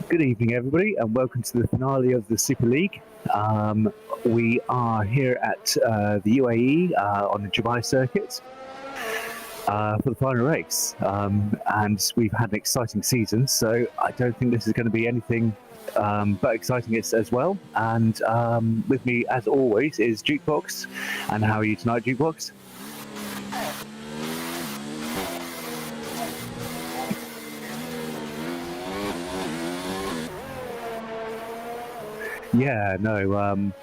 Good evening, everybody, and welcome to the finale of the Super League. We are here at the U.A.E. On the Dubai circuit for the final race, and we've had an exciting season, so I don't think this is going to be anything but exciting as well. And with me, as always, is Jukebox. And how are you tonight, Jukebox? Yeah, no,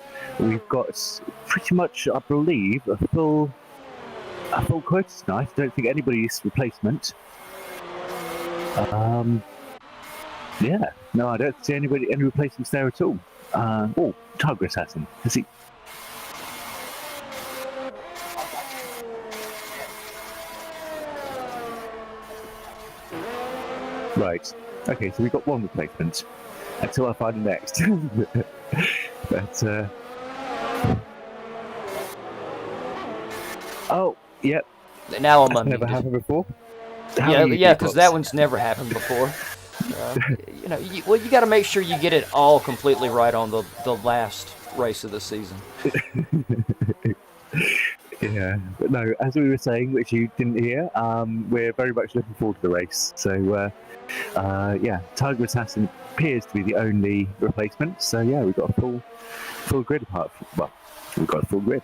we've got pretty much, I believe, a full quota tonight. I don't think anybody's replacement. Yeah, no, I don't see any replacements there at all. Oh, Tiger Assassin. Has he? Right. Okay, so we've got one replacement until I find the next. But oh, yep. Now I'm That's never happened before. Yeah, because that one's never happened before. You got to make sure you get it all completely right on the last race of the season. Yeah, but no, as we were saying, which you didn't hear, we're very much looking forward to the race. So, yeah, Tiger Assassin appears to be the only replacement. So, yeah, we've got a full grid we've got a full grid.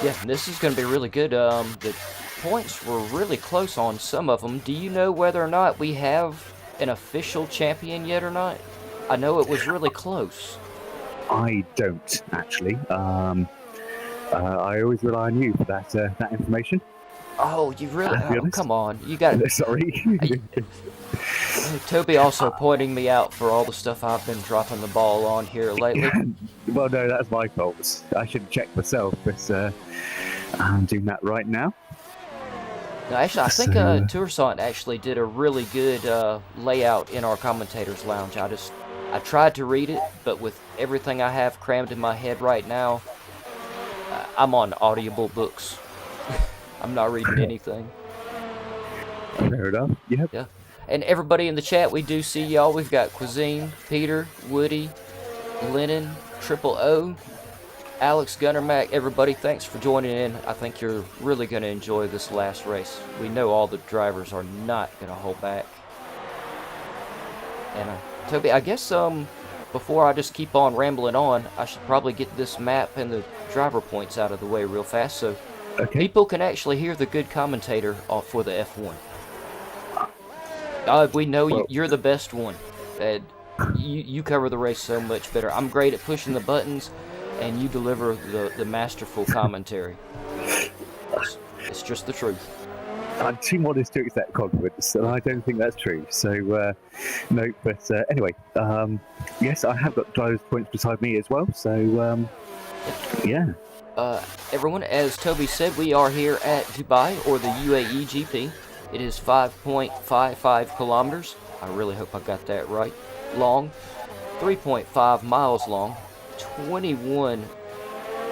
Yeah, this is going to be really good. The points were really close on some of them. Do you know whether or not we have an official champion yet or not? I know it was really close. I don't, actually. I always rely on you for that information. Oh, you really? Oh, come on. You got it. Sorry. Toby also pointing me out for all the stuff I've been dropping the ball on here lately. Well, no, that's my fault. I should check myself, but I'm doing that right now. No, actually, I think Toursant actually did a really good layout in our commentators lounge. I tried to read it, but with everything I have crammed in my head right now, I'm on Audible books. I'm not reading anything. Fair enough. Yep. Yeah. And everybody in the chat, we do see y'all. We've got Cuisine, Peter, Woody, Lennon, Triple O, Alex, Gunner Mac. Everybody, thanks for joining in. I think you're really going to enjoy this last race. We know all the drivers are not going to hold back. And Toby, I guess before I just keep on rambling on, I should probably get this map and the driver points out of the way real fast so people can actually hear the good commentator for the F1. We know you're the best one. You cover the race so much better. I'm great at pushing the buttons, and you deliver the masterful commentary. It's just the truth. I'm too modest to accept confidence, and I don't think that's true. So, no, but anyway, yes, I have got driver's points beside me as well, so, yeah. Everyone, as Toby said, we are here at Dubai, or the U.A.E. GP. It is 5.55 kilometers. I really hope I got that right. Long, 3.5 miles long, 21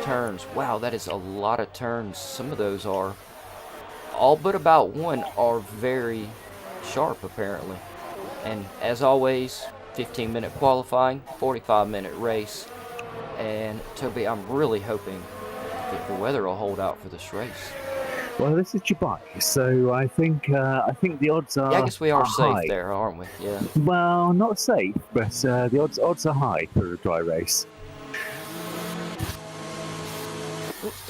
turns. Wow, that is a lot of turns. Some of those are, all but about one, are very sharp, apparently. And as always, 15-minute qualifying, 45-minute race. And Toby, I'm really hoping that the weather will hold out for this race. Well, this is Dubai, so I think the odds are. Yeah, I guess we are safe high. there, aren't we? Yeah. Well, not safe, but the odds are high for a dry race.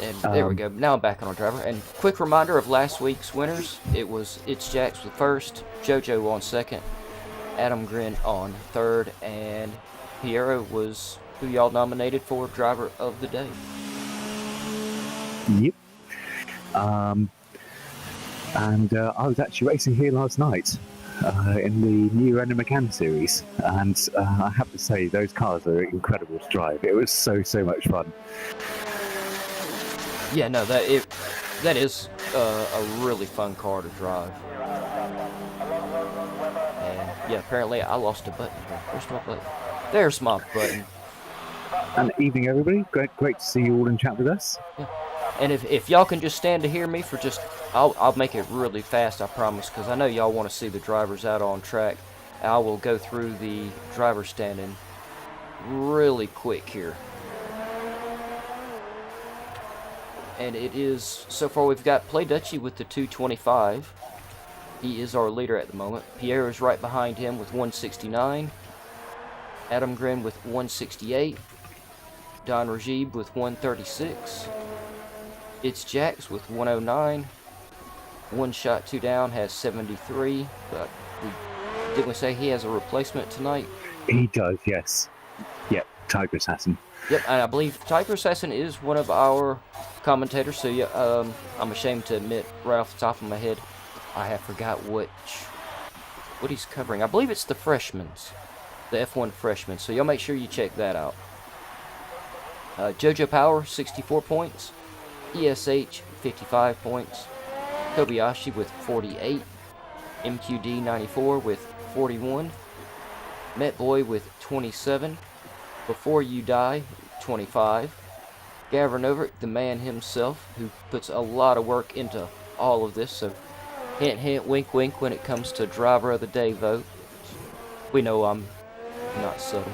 And there we go. Now I'm back on our driver. And quick reminder of last week's winners. It's Jax with first, JoJo on second, Adam Grin on third, and Piero was who y'all nominated for driver of the day. Yep. And I was actually racing here last night in the new Renault Megane series, and I have to say those cars are incredible to drive. It was so much fun. Yeah, no, that is a really fun car to drive. And yeah, apparently I lost a button here. Where's my button? There's my button. And evening, everybody. Great to see you all in chat with us. Yeah. And if y'all can just stand to hear me for just, I'll make it really fast, I promise, because I know y'all want to see the drivers out on track. I will go through the driver standing really quick here. And it is, so far we've got Play Dutchy with the 225. He is our leader at the moment. Pierre is right behind him with 169. Adam Grin with 168. Don Rajib with 136. It's Jax with 109. One Shot, Two Down has 73. But didn't we say he has a replacement tonight? He does, yes. Yep, Tiger Assassin. Yep, and I believe Tiger Assassin is one of our commentators, so yeah, I'm ashamed to admit right off the top of my head, I have forgot what he's covering. I believe it's the freshmen, the F1 freshmen, so y'all make sure you check that out. Jojo Power, 64 points. ESH, 55 points. Kobayashi with 48. MQD, 94 with 41. Met Boy with 27. Before You Die, 25. Gavra Novik, the man himself, who puts a lot of work into all of this, so hint, hint, wink, wink when it comes to Driver of the Day vote. We know I'm not subtle.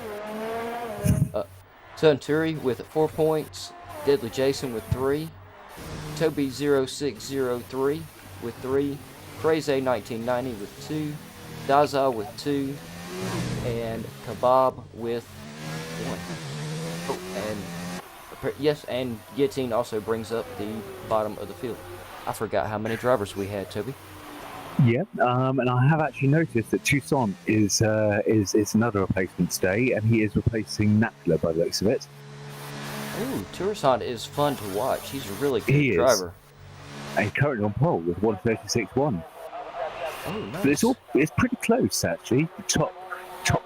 Tunturi with 4 points. Deadly Jason with 3. Toby0603 with 3. Craze 1990 with 2. Daza with 2. And Kebab with 1. Oh, and yes, and Guillotine also brings up the bottom of the field. I forgot how many drivers we had, Toby. Yeah, and I have actually noticed that Toussaint is another replacement today, and he is replacing Napula by the looks of it. Ooh, Toussaint is fun to watch. He's a really good driver. And currently on pole with 136.1. Oh, nice. But it's pretty close actually. The top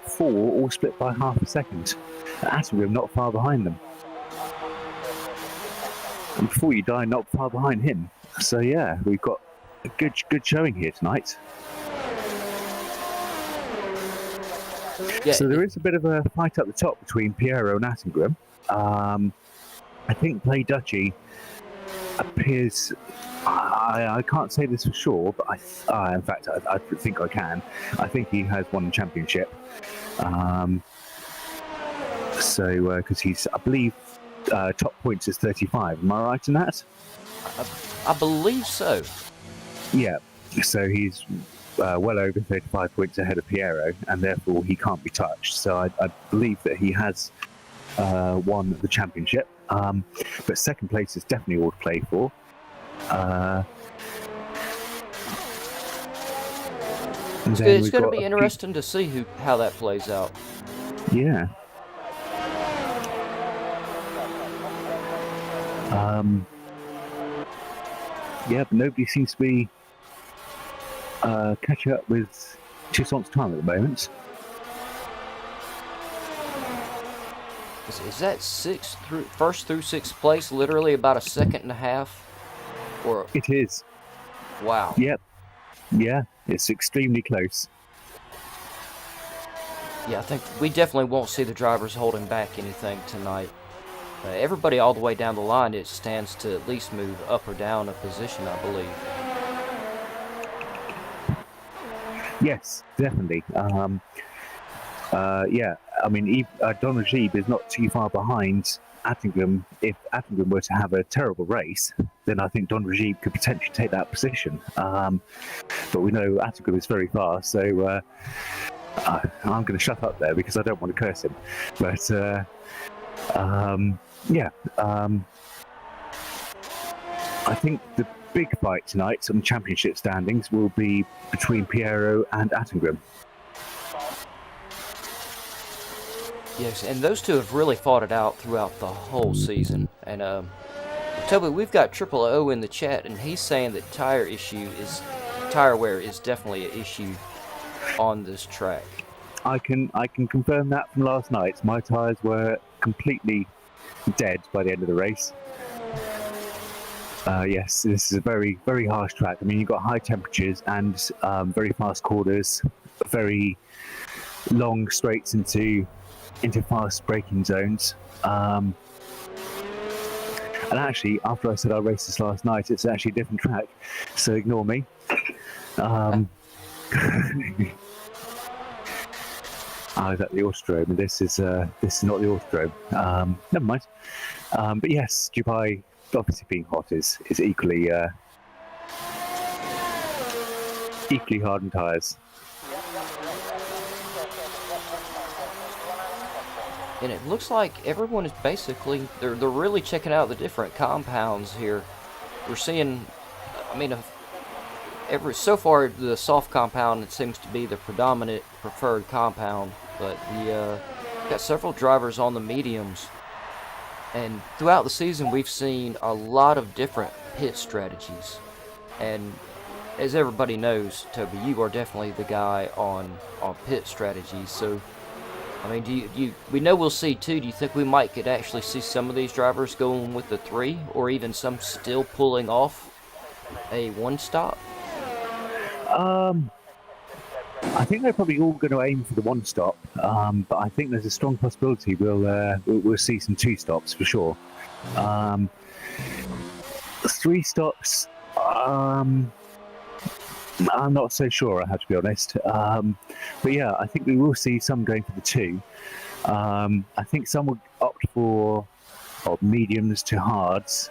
4 all split by half a second. Attenborough not far behind them. And Before You Die not far behind him. So yeah, we've got a good showing here tonight. Yeah, so there is a bit of a fight up the top between Piero and Attengrim. I think Play Dutchy appears. I can't say this for sure, but in fact, I think I can. I think he has won the championship. Because he's, I believe, top points is 35. Am I right in that? I believe so. Yeah. So he's well over 35 points ahead of Piero, and therefore he can't be touched. So I believe that he has won the championship. But second place is definitely all to play for. It's going to be interesting to see how that plays out. Yeah. Yeah, but nobody seems to be catching up with Toussaint's time at the moment. Is that first through sixth place, literally about a second and a half? Or it is. Wow. Yep. Yeah, it's extremely close. Yeah, I think we definitely won't see the drivers holding back anything tonight. Everybody all the way down the line, it stands to at least move up or down a position, I believe. Yes, definitely. Yeah, I mean, Don Rajib is not too far behind Attengrim. If Attengrim were to have a terrible race, then I think Don Rajib could potentially take that position. But we know Attengrim is very fast, so I'm going to shut up there because I don't want to curse him. But yeah, I think the big fight tonight on championship standings will be between Piero and Attengrim. Yes, and those two have really fought it out throughout the whole season. And Toby, we've got Triple O in the chat, and he's saying that tire wear is definitely an issue on this track. I can confirm that from last night. My tires were completely dead by the end of the race. Yes, this is a very, very harsh track. I mean, you've got high temperatures and very fast corners, very long straights into fast braking zones. And actually, after I said I raced this last night, it's actually a different track, so ignore me. I was at the Autodrome, and this is not the Autodrome. Never mind. But yes, Dubai, obviously being hot, is equally hard on tyres. And it looks like everyone is basically, they're really checking out the different compounds here. We're seeing, I mean, so far the soft compound, it seems to be the predominant preferred compound, but the got several drivers on the mediums. And throughout the season, we've seen a lot of different pit strategies. And as everybody knows, Toby, you are definitely the guy on pit strategies. So, I mean, we know we'll see two. Do you think we could actually see some of these drivers going with the 3, or even some still pulling off a 1-stop? I think they're probably all going to aim for the 1-stop, but I think there's a strong possibility we'll see some 2-stops for sure. 3 stops, I'm not so sure, I have to be honest. But yeah, I think we will see some going for the 2. I think some will opt for mediums to hards,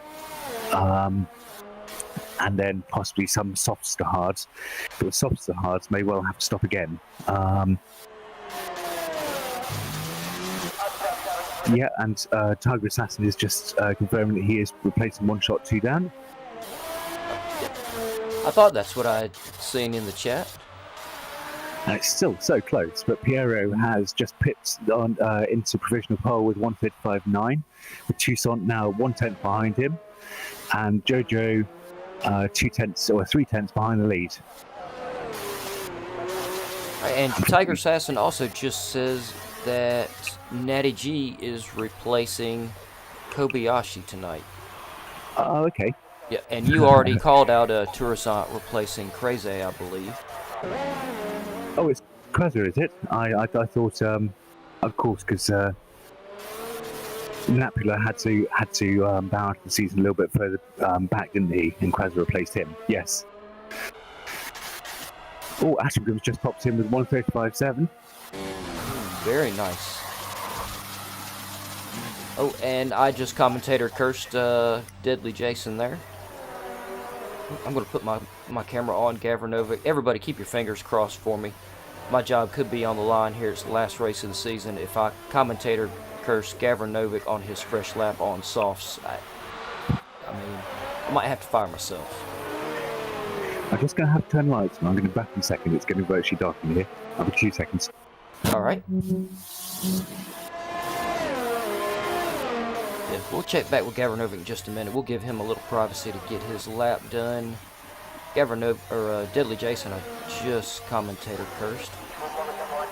and then possibly some softs to hards. But the softs to hards may well have to stop again. Yeah, and Tiger Assassin is just confirming that he is replacing 1-shot 2 down. I thought that's what I had seen in the chat. And it's still so close, but Piero has just pipped on into provisional pole with 1:35.9, with Toussaint now 1/10 behind him, and Jojo 2/10 or 3/10 behind the lead. And Tiger Assassin also just says that Natty G is replacing Kobayashi tonight. Oh, okay. Yeah, and you already called out Toussaint replacing Crazy, I believe. Oh, it's Kreza, is it? I thought, of course, because Napula had to bow out of the season a little bit further back, didn't he? And Kreza replaced him. Yes. Oh, Ashingham's just popped in with 1:35.7. Very nice. Oh, and I just commentator cursed Deadly Jason there. I'm going to put my camera on GAVRA Novic. Everybody keep your fingers crossed for me. My job could be on the line here. It's the last race of the season. If I commentator curse GAVRA Novic on his fresh lap on softs, I mean, I might have to fire myself. I'm just going to have to turn lights and I'm going to be back in a second. It's getting virtually dark in here. I'll be 2 seconds. Alright. Yeah, we'll check back with GAVRA Novic in just a minute. We'll give him a little privacy to get his lap done. GAVRA Novic, or Deadly Jason, I just commentator cursed.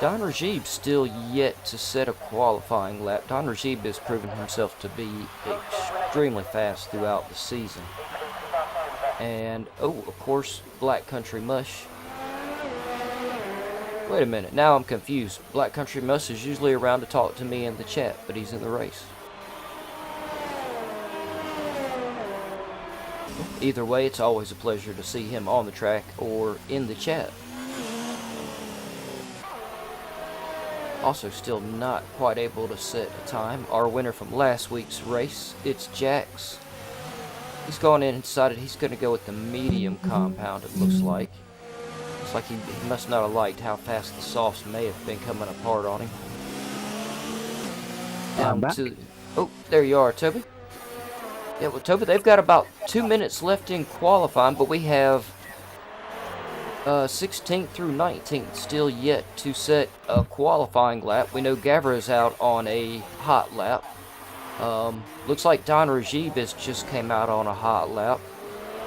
Don Rajib still yet to set a qualifying lap. Don Rajib has proven himself to be extremely fast throughout the season. And, oh, of course, Black Country Mush. Wait a minute, now I'm confused. Black Country Mush is usually around to talk to me in the chat, but he's in the race. Either way, it's always a pleasure to see him on the track or in the chat. Also, still not quite able to set a time. Our winner from last week's race, it's Jax. He's gone in and decided he's going to go with the medium compound, it looks like. Looks like he must not have liked how fast the softs may have been coming apart on him. I'm back. Oh, there you are, Toby. Yeah, well, Toby, they've got about 2 minutes left in qualifying, but we have 16th through 19th still yet to set a qualifying lap. We know GAVRA is out on a hot lap. Looks like Don Rajib has just came out on a hot lap.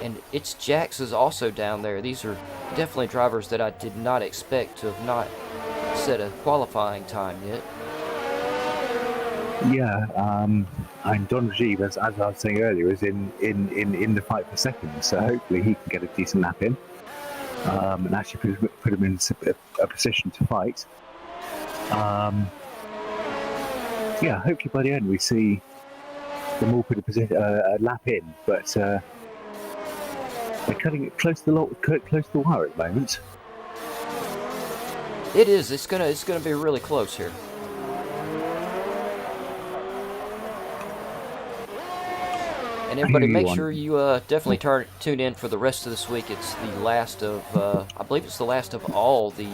And it's Jax is also down there. These are definitely drivers that I did not expect to have not set a qualifying time yet. Yeah, and Don Rajib, as I was saying earlier, is in the fight for second, so hopefully he can get a decent lap in, and actually put him in a position to fight. Yeah, hopefully by the end we see them all put a lap in, but they're cutting it close to the wire at the moment. It is. It's gonna be really close here. And everybody, make sure you definitely tune in for the rest of this week. It's the last of, I believe it's the last of all the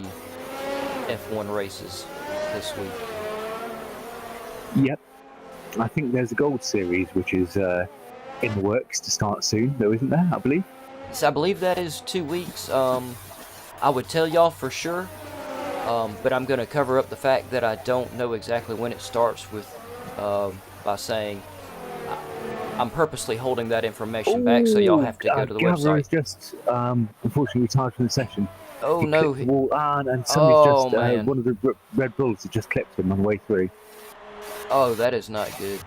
F1 races this week. Yep. I think there's a Gold Series, which is in the works to start soon, though, isn't there, I believe? So I believe that is 2 weeks. I would tell y'all for sure, but I'm going to cover up the fact that I don't know exactly when it starts with, by saying I'm purposely holding that information back, so y'all have to go to the GAVRA website. is just, unfortunately, retired from the session. Oh, he no. The wall, and somebody's man. one of the Red Bulls had just clipped him on the way through. Oh, that is not good.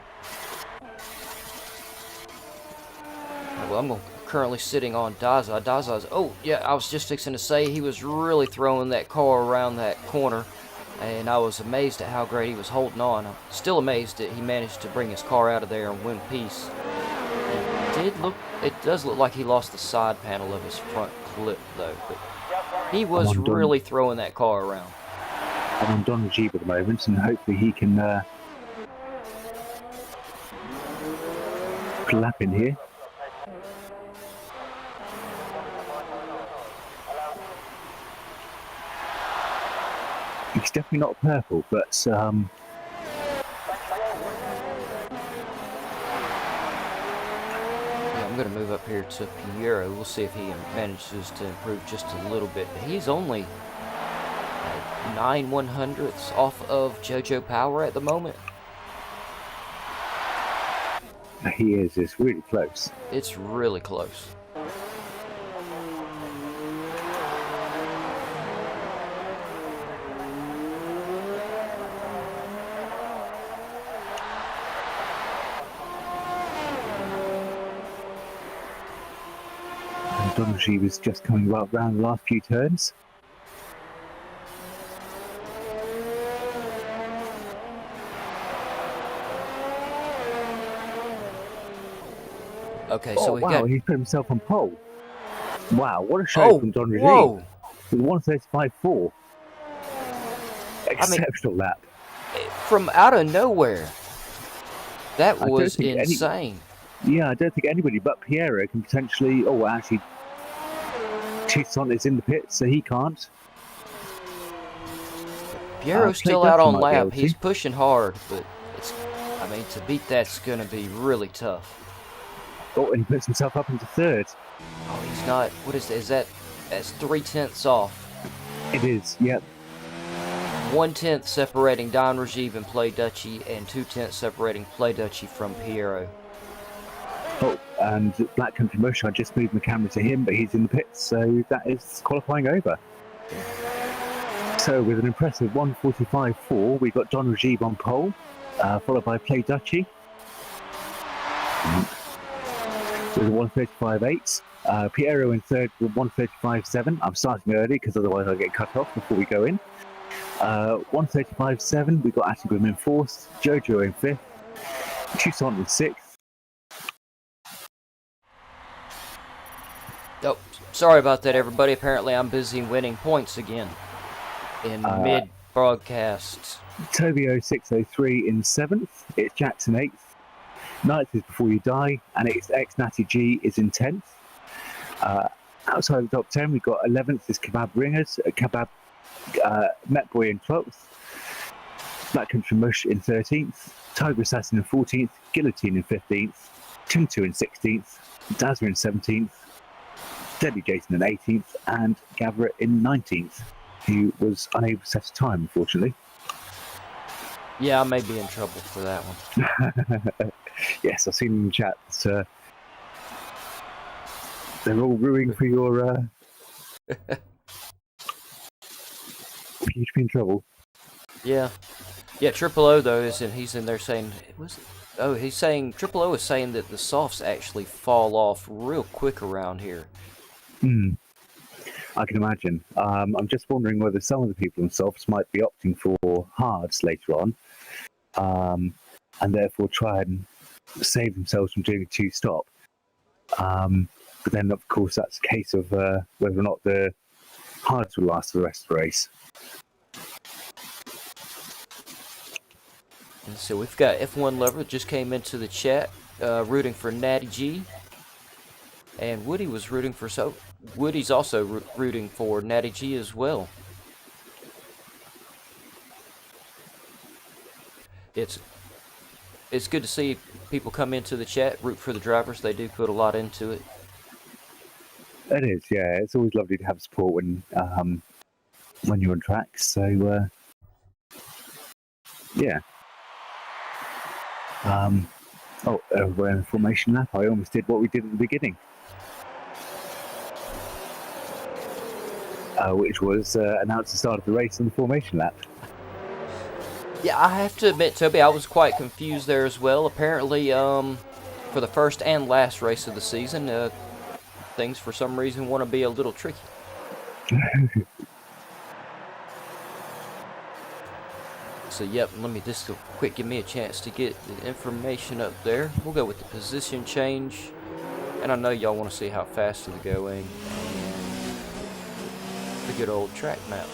Well, I'm currently sitting on Daza. Daza's, oh, yeah, I was just fixing to say he was really throwing that car around that corner, and I was amazed at how great he was holding on. I'm still amazed that he managed to bring his car out of there in one piece. It does look like he lost the side panel of his front clip, though, but he was really throwing that car around. I'm on Don Jeep at the moment, and hopefully he can clap in here. He's definitely not purple, but Yeah, I'm going to move up here to Piero. We'll see if he manages to improve just a little bit. But he's only 9/100ths off of JoJo Power at the moment. He is. It's really close. It's really close. Donji was just coming right around the last few turns. Okay, so we got... he put himself on pole. Wow, what a show from Don Regime. With 135.4. Exceptional lap. From out of nowhere. That was insane. Yeah, I don't think anybody but Piero can potentially... Oh, actually, Toussaint is in the pit, so he can't. Piero's still out on lap. He's pushing hard, but it's... I mean, to beat that's going to be really tough. Oh, and he puts himself up into third. Oh, he's not... What is that? Is that... That's 3/10 off. It is, yep. 1/10 separating Don Rajiv and Play Dutchy, and 2/10 separating Play Dutchy from Piero. Oh, and Black Country Mush, I just moved my camera to him, but he's in the pits, so that is qualifying over. So with an impressive 145.4, we've got Don Rajiv on pole, followed by Play Dutchy. With a 135.8. Piero in third with 135.7. I'm starting early because otherwise I'll get cut off before we go in. 135.7. We've got Attingrim in fourth, Jojo in fifth, Toussaint in sixth. Oh, sorry about that, everybody. Apparently I'm busy winning points again in mid-broadcast. Tobio 603 in seventh. It's Jackson eighth. Ninth is Before You Die, and it's Natty G is in 10th. Outside the top 10, we've got 11th is Kebab Ringers, Metboy in 12th, Black Country Mush in 13th, Tiger Assassin in 14th, Guillotine in 15th, Tuntu in 16th, Dazza in 17th, Deadly Jason in 18th, and Gavra in 19th, who was unable to set a time, unfortunately. Yeah, I may be in trouble for that one. Yes, I've seen in the chat that they're all rooting for your for you to be in trouble. Yeah. Yeah, Triple O, though, he's in there saying... he's saying... Triple O is saying that the softs actually fall off real quick around here. I can imagine. I'm just wondering whether some of the people in softs might be opting for hards later on, and therefore try and save themselves from doing a two-stop. But then, of course, that's a case of whether or not the hards will last for the rest of the race. And so we've got F1 Lover just came into the chat, rooting for Natty G. And Woody was rooting for Woody's also rooting for Natty G as well. It's good to see people come into the chat, root for the drivers. They do put a lot into it. It is, yeah. It's always lovely to have support when you're on tracks. So yeah. We're in a formation lap. I almost did what we did at the beginning, which was announce the start of the race in the formation lap. Yeah, I have to admit, Toby, I was quite confused there as well. Apparently, for the first and last race of the season, things for some reason want to be a little tricky. So, yep, let me just quick give me a chance to get the information up there. We'll go with the position change. And I know y'all want to see how fast they're going. The good old track map.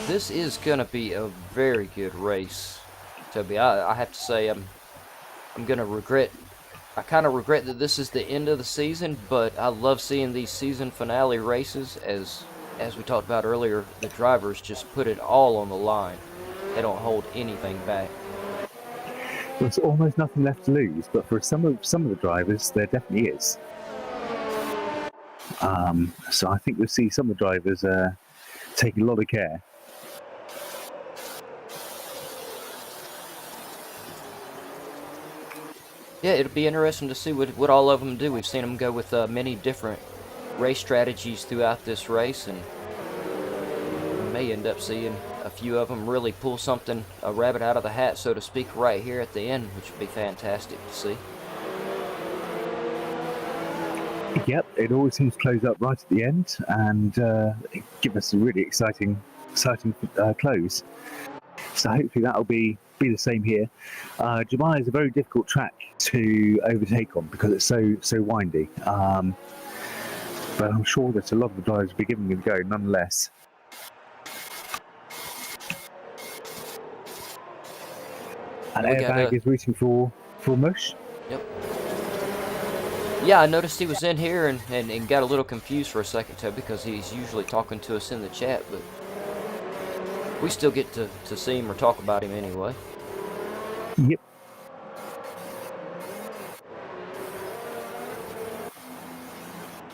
This is gonna be a very good race, Toby. I have to say I'm gonna regret. I kind of regret that this is the end of the season, but I love seeing these season finale races. As we talked about earlier, the drivers just put it all on the line. They don't hold anything back. There's almost nothing left to lose, but for some of the drivers, there definitely is. So I think we'll see some of the drivers take a lot of care. Yeah, it'll be interesting to see what all of them do. We've seen them go with many different race strategies throughout this race, and we may end up seeing a few of them really pull a rabbit out of the hat, so to speak, right here at the end, which would be fantastic to see. Yep, it always seems to close up right at the end and give us a really exciting close. So hopefully that'll be the same here. Dubai is a very difficult track to overtake on because it's so windy. But I'm sure that a lot of the drivers will be giving it a go nonetheless. And Airbag is rooting for Mush. Yep. Yeah, I noticed he was in here and got a little confused for a second, Toby, because he's usually talking to us in the chat, but we still get to see him or talk about him anyway. Yep.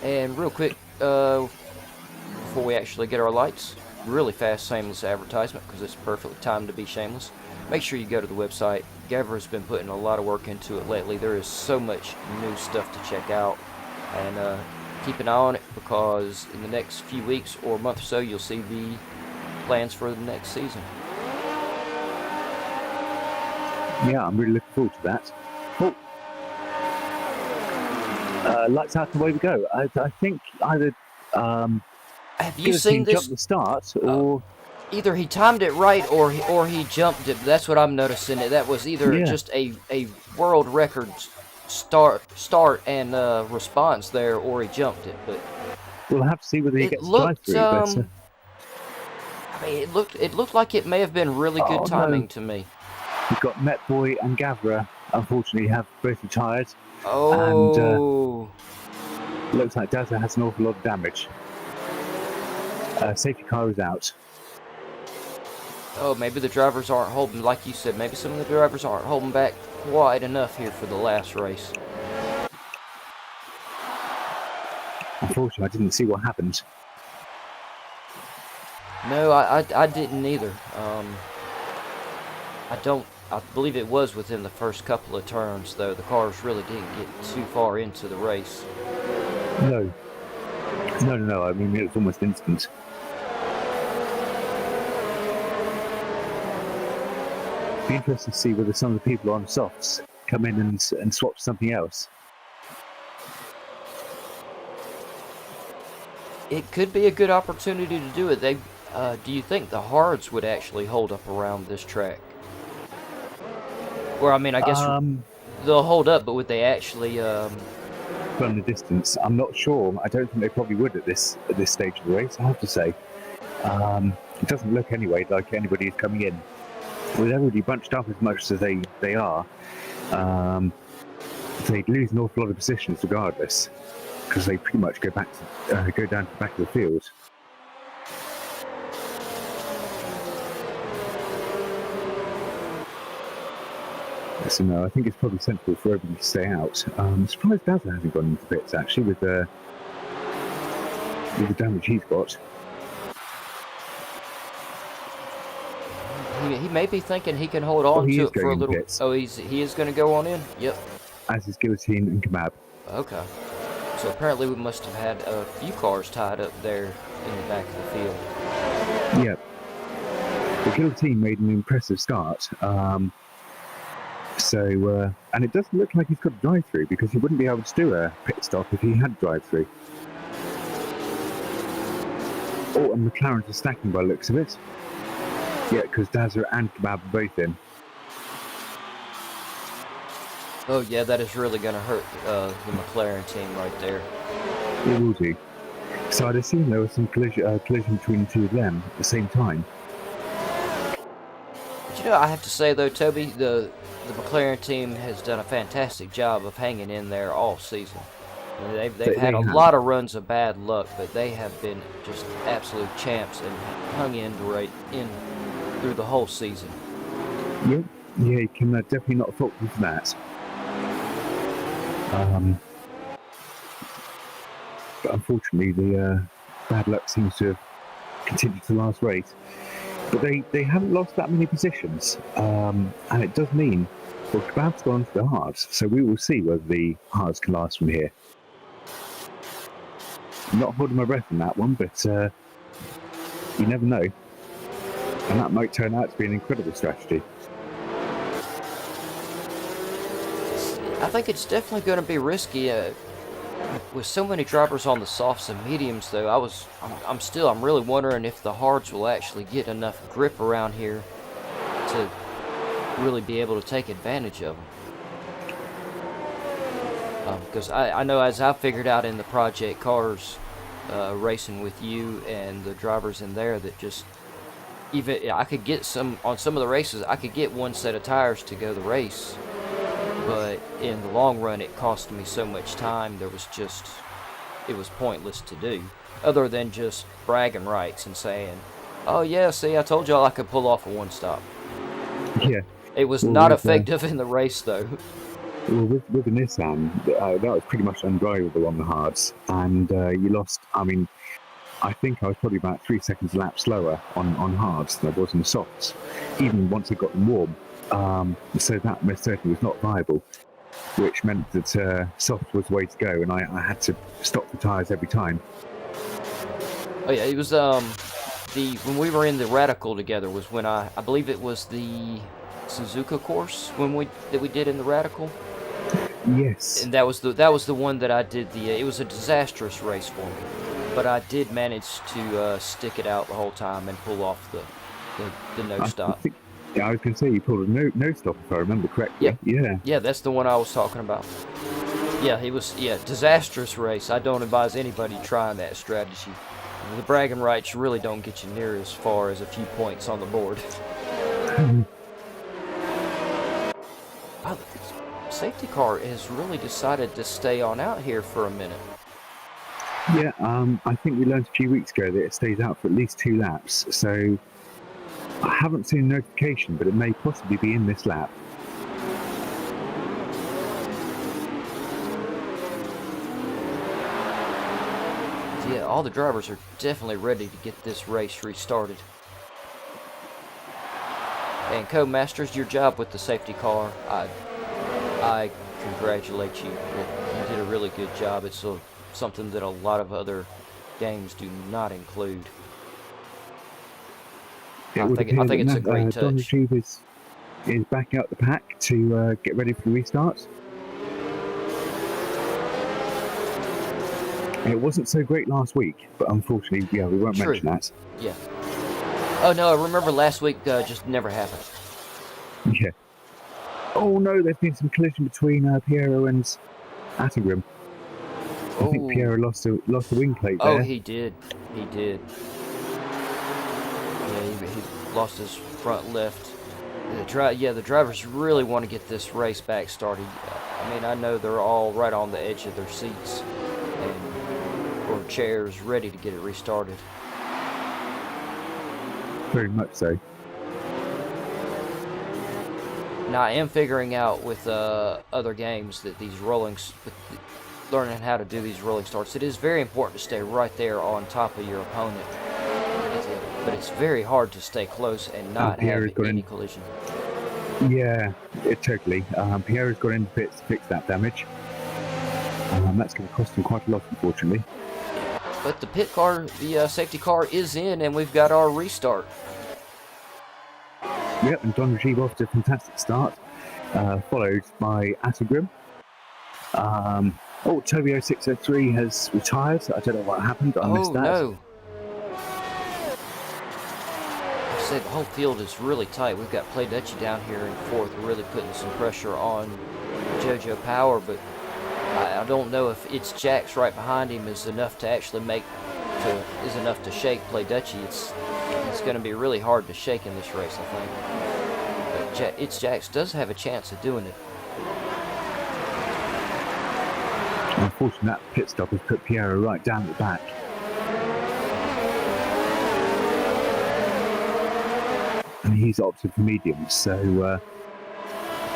And real quick, before we actually get our lights, really fast shameless advertisement because it's perfectly timed to be shameless. Make sure you go to the website. Gavra's been putting a lot of work into it lately. There is so much new stuff to check out, and keep an eye on it because in the next few weeks or month or so, you'll see the plans for the next season. Yeah, I'm really looking forward to that. Oh. Lights out and away we go. I think either have you seen this? Jump the start, or either he timed it right or he jumped it. That's what I'm noticing. That was either just a world record start and response there, or he jumped it. But we'll have to see whether he gets drive through. I mean, it looked like it may have been really good timing to me. We've got Metboy and Gavra, unfortunately, have both retired. Oh. And looks like Dazza has an awful lot of damage. Safety car is out. Oh, maybe the drivers aren't holding, like you said, maybe some of the drivers aren't holding back quite enough here for the last race. Unfortunately, I didn't see what happened. No, I didn't either. I believe it was within the first couple of turns, though. The cars really didn't get too far into the race. No. I mean, it was almost instant. It'd be interesting to see whether some of the people on softs come in and swap something else. It could be a good opportunity to do it. Do you think the hards would actually hold up around this track? Or, I mean, I guess they'll hold up, but would they actually run the distance? I'm not sure. I don't think they probably would at this stage of the race, I have to say. It doesn't look anyway like anybody is coming in. With everybody bunched up as much as they are, they'd lose an awful lot of positions regardless, because they pretty much go down to the back of the field. So no, I think it's probably sensible for everybody to stay out. I'm surprised Dazzler hasn't gone into bits actually with the damage he's got. He may be thinking he can hold on to it for a little. Bits. Oh, he is going to go on in. Yep. As is Guillotine and Kebab. Okay. So apparently we must have had a few cars tied up there in the back of the field. Yep. The Guillotine made an impressive start. And it doesn't look like he's got a drive-through, because he wouldn't be able to do a pit stop if he had drive-through. Oh, and McLaren's are stacking by the looks of it. Yeah, because Dazzler and Kebab are both in. Oh yeah, that is really going to hurt the McLaren team right there. It will do. So I'd assume there was some collision between the two of them at the same time. But you know, I have to say though, Toby, the McLaren team has done a fantastic job of hanging in there all season. I mean, they've had a lot of runs of bad luck, but they have been just absolute champs and hung in right in through the whole season. Yeah, you can definitely not fault them for that. But unfortunately, the bad luck seems to have continued to the last race. But they haven't lost that many positions, and it does mean, well, Kebab's gone to the hards, so we will see whether the hards can last from here. I'm not holding my breath on that one, but you never know. And that might turn out to be an incredible strategy. I think it's definitely going to be risky. With so many drivers on the softs and mediums, though, I'm really wondering if the hards will actually get enough grip around here to really be able to take advantage of them. Because I know, as I figured out in the project cars racing with you and the drivers in there, that just even I could get on some of the races, I could get one set of tires to go the race. But in the long run, it cost me so much time, it was pointless to do. Other than just bragging rights and saying, oh yeah, see, I told y'all I could pull off a one-stop. Yeah. It was not effective in the race, though. Well, with the Nissan, that was pretty much undrivable on the hards. And you lost, I think I was probably about 3 seconds a lap slower on hards than I was on the softs, even once I got them warm. So that most certainly was not viable, which meant that soft was the way to go, and I had to stop the tyres every time. Oh yeah, it was when we were in the Radical together was when I believe it was the Suzuka course that we did in the Radical. Yes. And that was the one that I did it was a disastrous race for me, but I did manage to stick it out the whole time and pull off the no stop. Yeah, I was going to say you pulled a no stop if I remember correctly. Yeah. Yeah, that's the one I was talking about. Yeah, disastrous race. I don't advise anybody trying that strategy. The bragging rights really don't get you near as far as a few points on the board. Wow, the safety car has really decided to stay on out here for a minute. Yeah, I think we learned a few weeks ago that it stays out for at least 2 laps, so I haven't seen a notification, but it may possibly be in this lap. Yeah, all the drivers are definitely ready to get this race restarted. And Co-Masters, your job with the safety car, I congratulate you. You did a really good job. It's something that a lot of other games do not include. I think it's a great touch. Don Retrieve is back out the pack to get ready for the restart. It wasn't so great last week, but unfortunately, yeah, we won't mention that. Yeah. Oh no, I remember last week just never happened. Yeah. Oh no, there's been some collision between Piero and Attengrim. I think Piero lost a wing plate there. Oh, he did. He did. lost his front lift. The drivers really want to get this race back started. I mean, I know they're all right on the edge of their seats or chairs, ready to get it restarted. Very much so. Now, I am figuring out with other games that learning how to do these rolling starts, it is very important to stay right there on top of your opponent. But it's very hard to stay close and not have any collision. Yeah, totally. Pierre's got in pits to fix that damage. That's going to cost him quite a lot, unfortunately. But the pit car, the safety car is in, and we've got our restart. Yep, and Don Rajiv off to a fantastic start, followed by Atengrim. Tobio 603 has retired. I don't know what happened. I missed that. No. Like I said, the whole field is really tight. We've got Play Dutchy down here in fourth, really putting some pressure on JoJo Power, but I don't know if it's Jax right behind him is enough to actually shake Play Dutchy. It's going to be really hard to shake in this race, I think. But it's Jax does have a chance of doing it. Unfortunately, that pit stop has put Piero right down at the back. And he's opted for mediums, so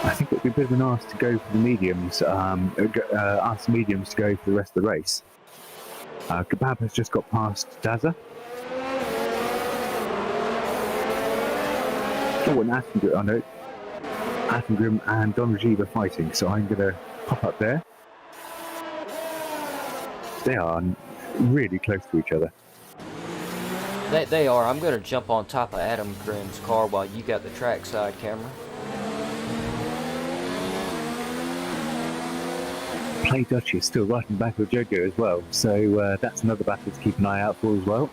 I think it would be a bit of an ask to go for the mediums, ask the mediums to go for the rest of the race. Kebab has just got past Dazza. Oh, and Atengrim and Don Rajiv are fighting, so I'm going to pop up there. They are really close to each other. They are. I'm going to jump on top of Adam Grimm's car while you got the trackside camera. Play Dutchy is still right in the back of Jojo as well, so that's another battle to keep an eye out for as well.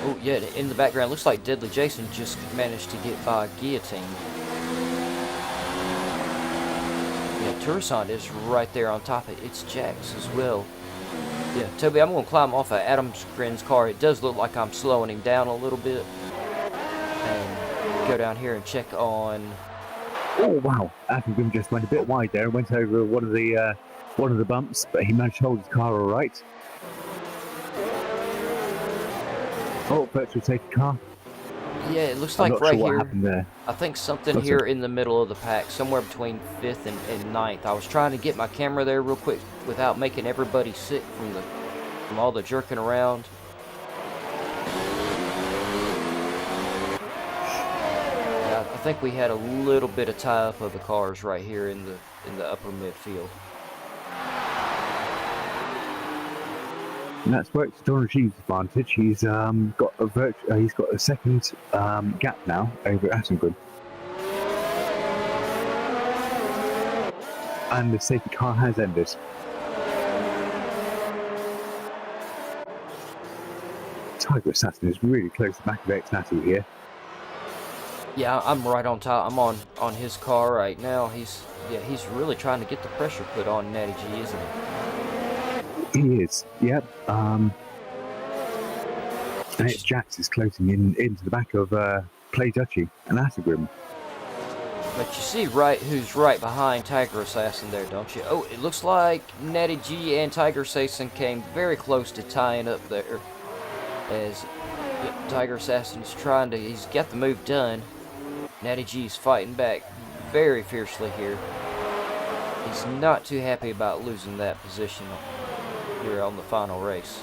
Oh yeah, in the background, looks like Deadly Jason just managed to get by Guillotine. Yeah, Tucson is right there on top of it. It's Jax as well. Yeah, Toby, I'm going to climb off of Adam Grimm's car. It does look like I'm slowing him down a little bit. And go down here and check on... Oh wow, Adam Grimm just went a bit wide there and went over one of the bumps, but he managed to hold his car all right. Oh, virtual safety car. Yeah, it looks like right here. There. I think something here in the middle of the pack, somewhere between 5th and 9th. I was trying to get my camera there real quick without making everybody sick from all the jerking around. Yeah, I think we had a little bit of tie up of the cars right here in the upper midfield. And that's worked to Don Rajiv's advantage. He's got a second gap now over Atengrim. And the safety car has ended. Tiger Assassin is really close to the back of X-Natty here. Yeah, I'm right on top. I'm on his car right now. He's really trying to get the pressure put on Natty G, isn't he? He is, yep. And it's Jax is closing into the back of Play Dutchy and Atengrim. But you see who's right behind Tiger Assassin there, don't you? Oh, it looks like Natty G and Tiger Assassin came very close to tying up there. As Tiger Assassin's he's got the move done. Natty G's fighting back very fiercely here. He's not too happy about losing that position here on the final race.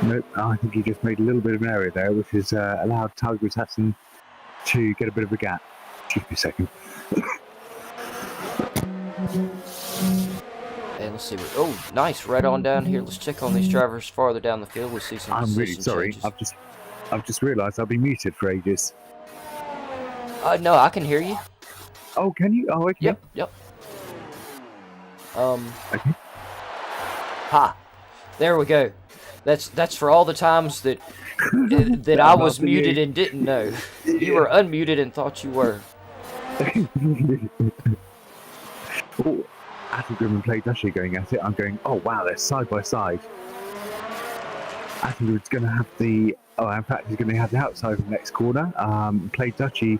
Nope, I think he just made a little bit of an error there, which has allowed Tiger Assassin to get a bit of a gap. Just a second. And let's see. Oh, nice! Right on down here. Let's check on these drivers farther down the field. We see some. I'm really sorry. Changes. I've just realised I've been muted for ages. No, I can hear you. Oh, can you? Oh, okay. Yep. Okay. Ha! There we go. That's for all the times that I was muted and didn't know. You were unmuted and thought you were. Oh, Atengrim and Play Dutchy going at it. I'm going, oh wow, they're side by side. Atengrim's going to have the Oh, in fact, he's going to have the outside of the next corner. Play Dutchy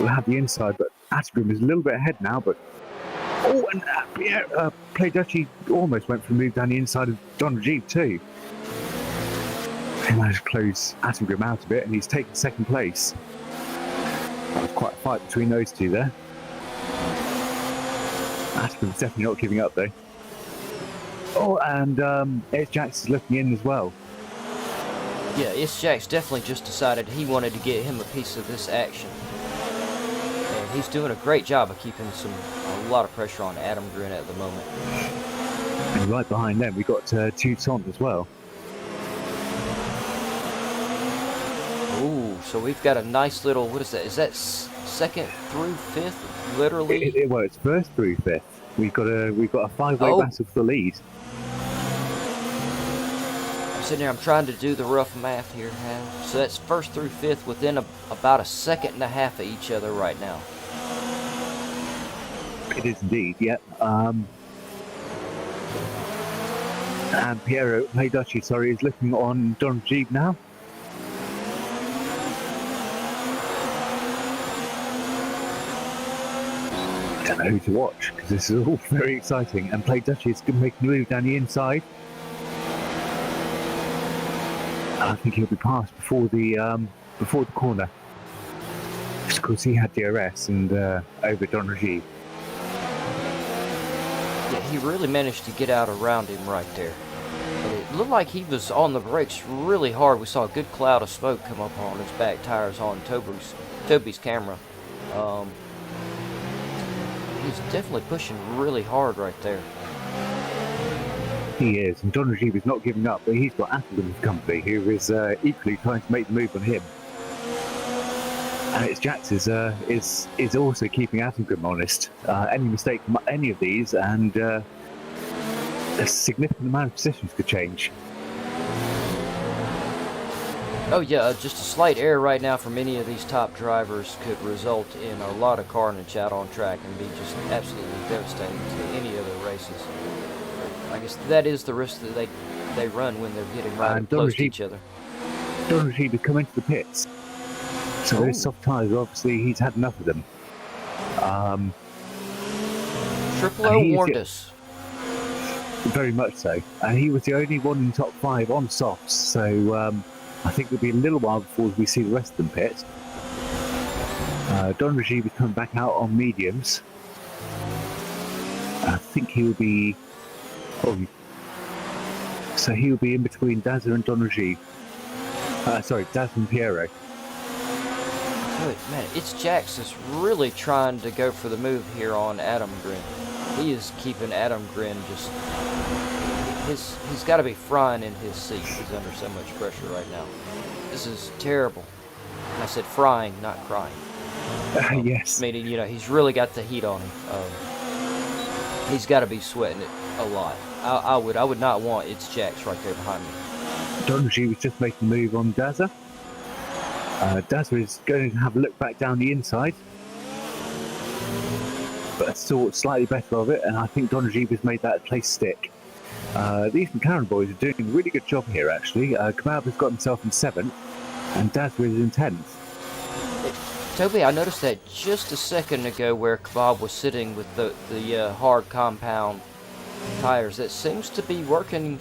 will have the inside, but Attenborough is a little bit ahead now. But and Play Dutchy almost went for a move down the inside of Don Rajiv too. He managed to close Attenborough out a bit, and he's taken second place. That was quite a fight between those two there. Attenborough's definitely not giving up though. Oh, and It's Jax is looking in as well. Yeah, It's Jax definitely just decided he wanted to get him a piece of this action. And he's doing a great job of keeping a lot of pressure on Adam Grin at the moment. And right behind them, we got Toussaint as well. Ooh, so we've got a nice little, what is that? Is that second through fifth, literally? Well, it's first through fifth. We've got a five-way battle for the lead. I'm sitting here, I'm trying to do the rough math here. So that's first through fifth within about a second and a half of each other right now. It is indeed, yeah. And Piero Playducci, is looking on Don Rajiv now. I don't know who to watch because this is all very exciting. And Playducci is going to make a move down the inside. I think he'll be passed before the corner. Just because he had DRS and over Don Rajiv. Yeah, he really managed to get out around him right there. But it looked like he was on the brakes really hard. We saw a good cloud of smoke come up on his back tires on Toby's camera. He's definitely pushing really hard right there. He is, and Don Rajiv is not giving up, but he's got Attenborough's company, who is equally trying to make the move on him. And It's Jax is also keeping Attenborough honest. Any mistake from any of these, and a significant amount of positions could change. Oh yeah, just a slight error right now from any of these top drivers could result in a lot of carnage out on track and be just absolutely devastating to any of the races. I guess that is the risk that they run when they're getting right close to each other. Don Rajiv has come into the pits. So those soft tyres, obviously, he's had enough of them. Triple O warned us. Very much so. And he was the only one in the top 5 on softs, so I think it'll be a little while before we see the rest of them pit. Don Rajiv is coming back out on mediums. I think he'll be... so he'll be in between Dazza and Don Rajiv. Dazza and Piero. Good, man. It's Jax is really trying to go for the move here on Adam Grin. He is keeping Adam Grin just... He's got to be frying in his seat. He's under so much pressure right now. This is terrible. I said frying, not crying. Yes. Meaning, he's really got the heat on him. He's got to be sweating it a lot. I would not want It's Jax right there behind me. Don Rajiv was just making the move on Dazza. Dazza is going to have a look back down the inside. But still slightly better of it, and I think Don Rajiv has made that place stick. These McLaren boys are doing a really good job here, actually. Kebab has got himself in 7th, and Dazza is in 10th. Toby, I noticed that just a second ago where Kebab was sitting with the hard compound tires. That seems to be working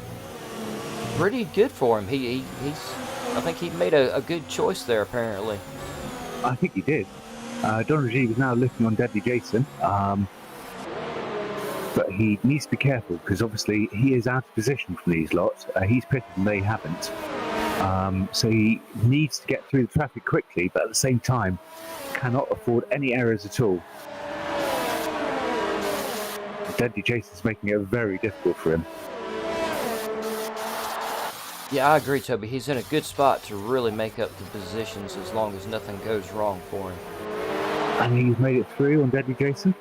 pretty good for him. I think he made a good choice there, apparently. I think he did. Don Rajiv is now looking on Deadly Jason. But he needs to be careful because obviously he is out of position from these lots. He's pitted and they haven't. So he needs to get through the traffic quickly, but at the same time cannot afford any errors at all. Deadly Jason's making it very difficult for him. Yeah, I agree, Toby. He's in a good spot to really make up the positions as long as nothing goes wrong for him. And he's made it through on Deadly Jason.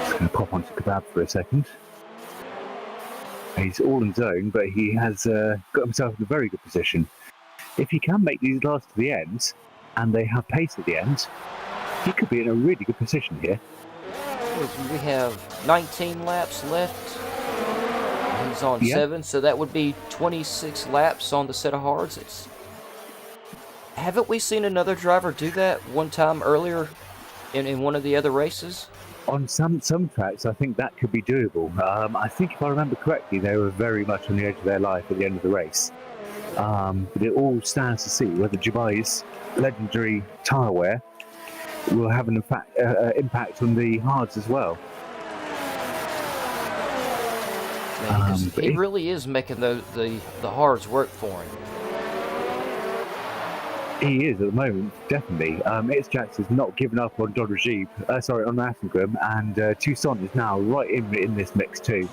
Just going to pop onto Kebab for a second. He's all in zone, but he has got himself in a very good position. If he can make these last to the end, and they have pace at the end, he could be in a really good position here. We have 19 laps left. He's on Yeah. 7, so that would be 26 laps on the set of hards. Haven't we seen another driver do that one time earlier in one of the other races? On some tracks, I think that could be doable. I think if I remember correctly, they were very much on the edge of their life at the end of the race. But it all stands to see whether Dubai's legendary tyre wear will have an impact on the hards as well. Man, he really is making the hards work for him. He is at the moment, definitely. It's Jax has not given up on Don Rajib, on Attengrim, and Tucson is now right in this mix too.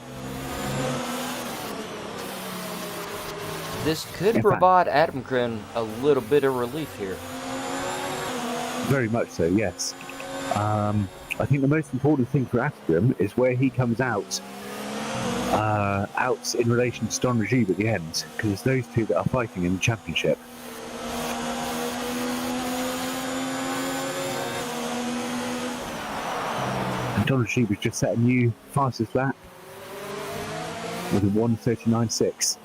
This could provide Attengrim a little bit of relief here. Very much so, yes. I think the most important thing for Attengrim is where he comes out in relation to Don Rajib at the end, because it's those two that are fighting in the championship. And Don Rajib has just set a new fastest lap with a 1:39.6.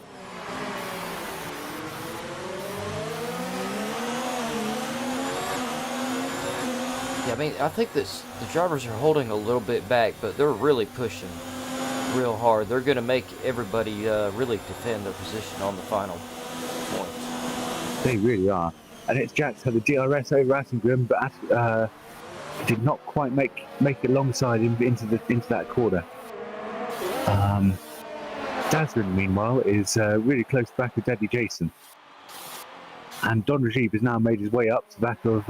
Yeah, I mean, I think the drivers are holding a little bit back, but they're really pushing real hard. They're going to make everybody really defend their position on the final point. They really are. And it's Jax had the DRS over Attengrim, but did not quite make it alongside him into that corner. Dazrin, meanwhile, is really close back with Daddy Jason. And Don Rajib has now made his way up to the back of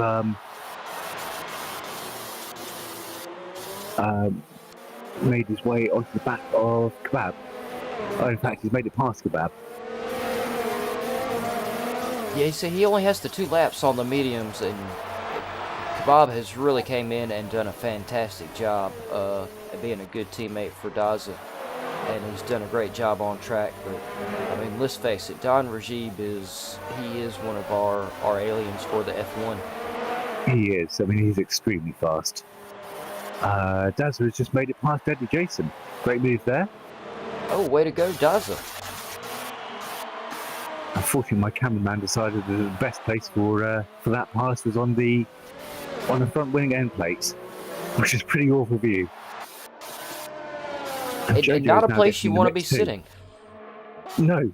made his way onto the back of Kebab. Oh, in fact, he's made it past Kebab. Yeah, you see, he only has the 2 laps on the mediums, and Kebab has really came in and done a fantastic job at being a good teammate for Daza, and he's done a great job on track. But I mean, let's face it, Don Rajib is one of our aliens for the F1. He is. I mean, he's extremely fast. Daza has just made it past Eddie Jason. Great move there. Oh, way to go, Daza. Unfortunately, my cameraman decided that the best place for that pass was on the front wing end plate, which is pretty awful view. And not a place you want to be sitting. No.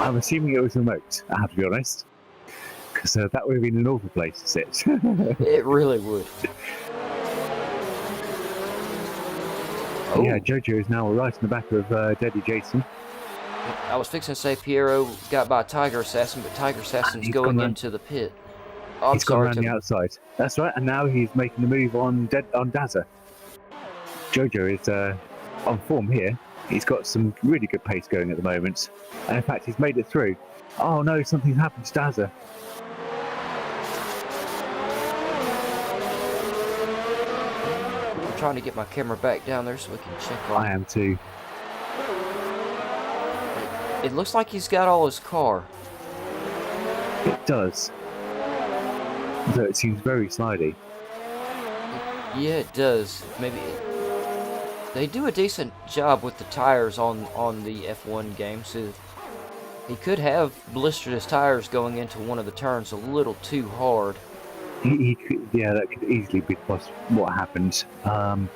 I'm assuming it was remote, I have to be honest. Because that would have been an awful place to sit. It really would. Oh. Yeah, Jojo is now right in the back of Daddy Jason. I was fixing to say Piero got by Tiger Assassin, but Tiger Assassin's going into the pit. Oh, he's gone around the outside. That's right, and now he's making the move on Daza. Jojo is on form here. He's got some really good pace going at the moment. And in fact, he's made it through. Oh no, something's happened to Daza. I'm trying to get my camera back down there so we can check on. I am too. It looks like he's got all his car. It does. Though it seems very slidey. Yeah, it does. Maybe they do a decent job with the tires on the F1 games. So he could have blistered his tires going into one of the turns a little too hard. He could, yeah, that could easily be what happened. And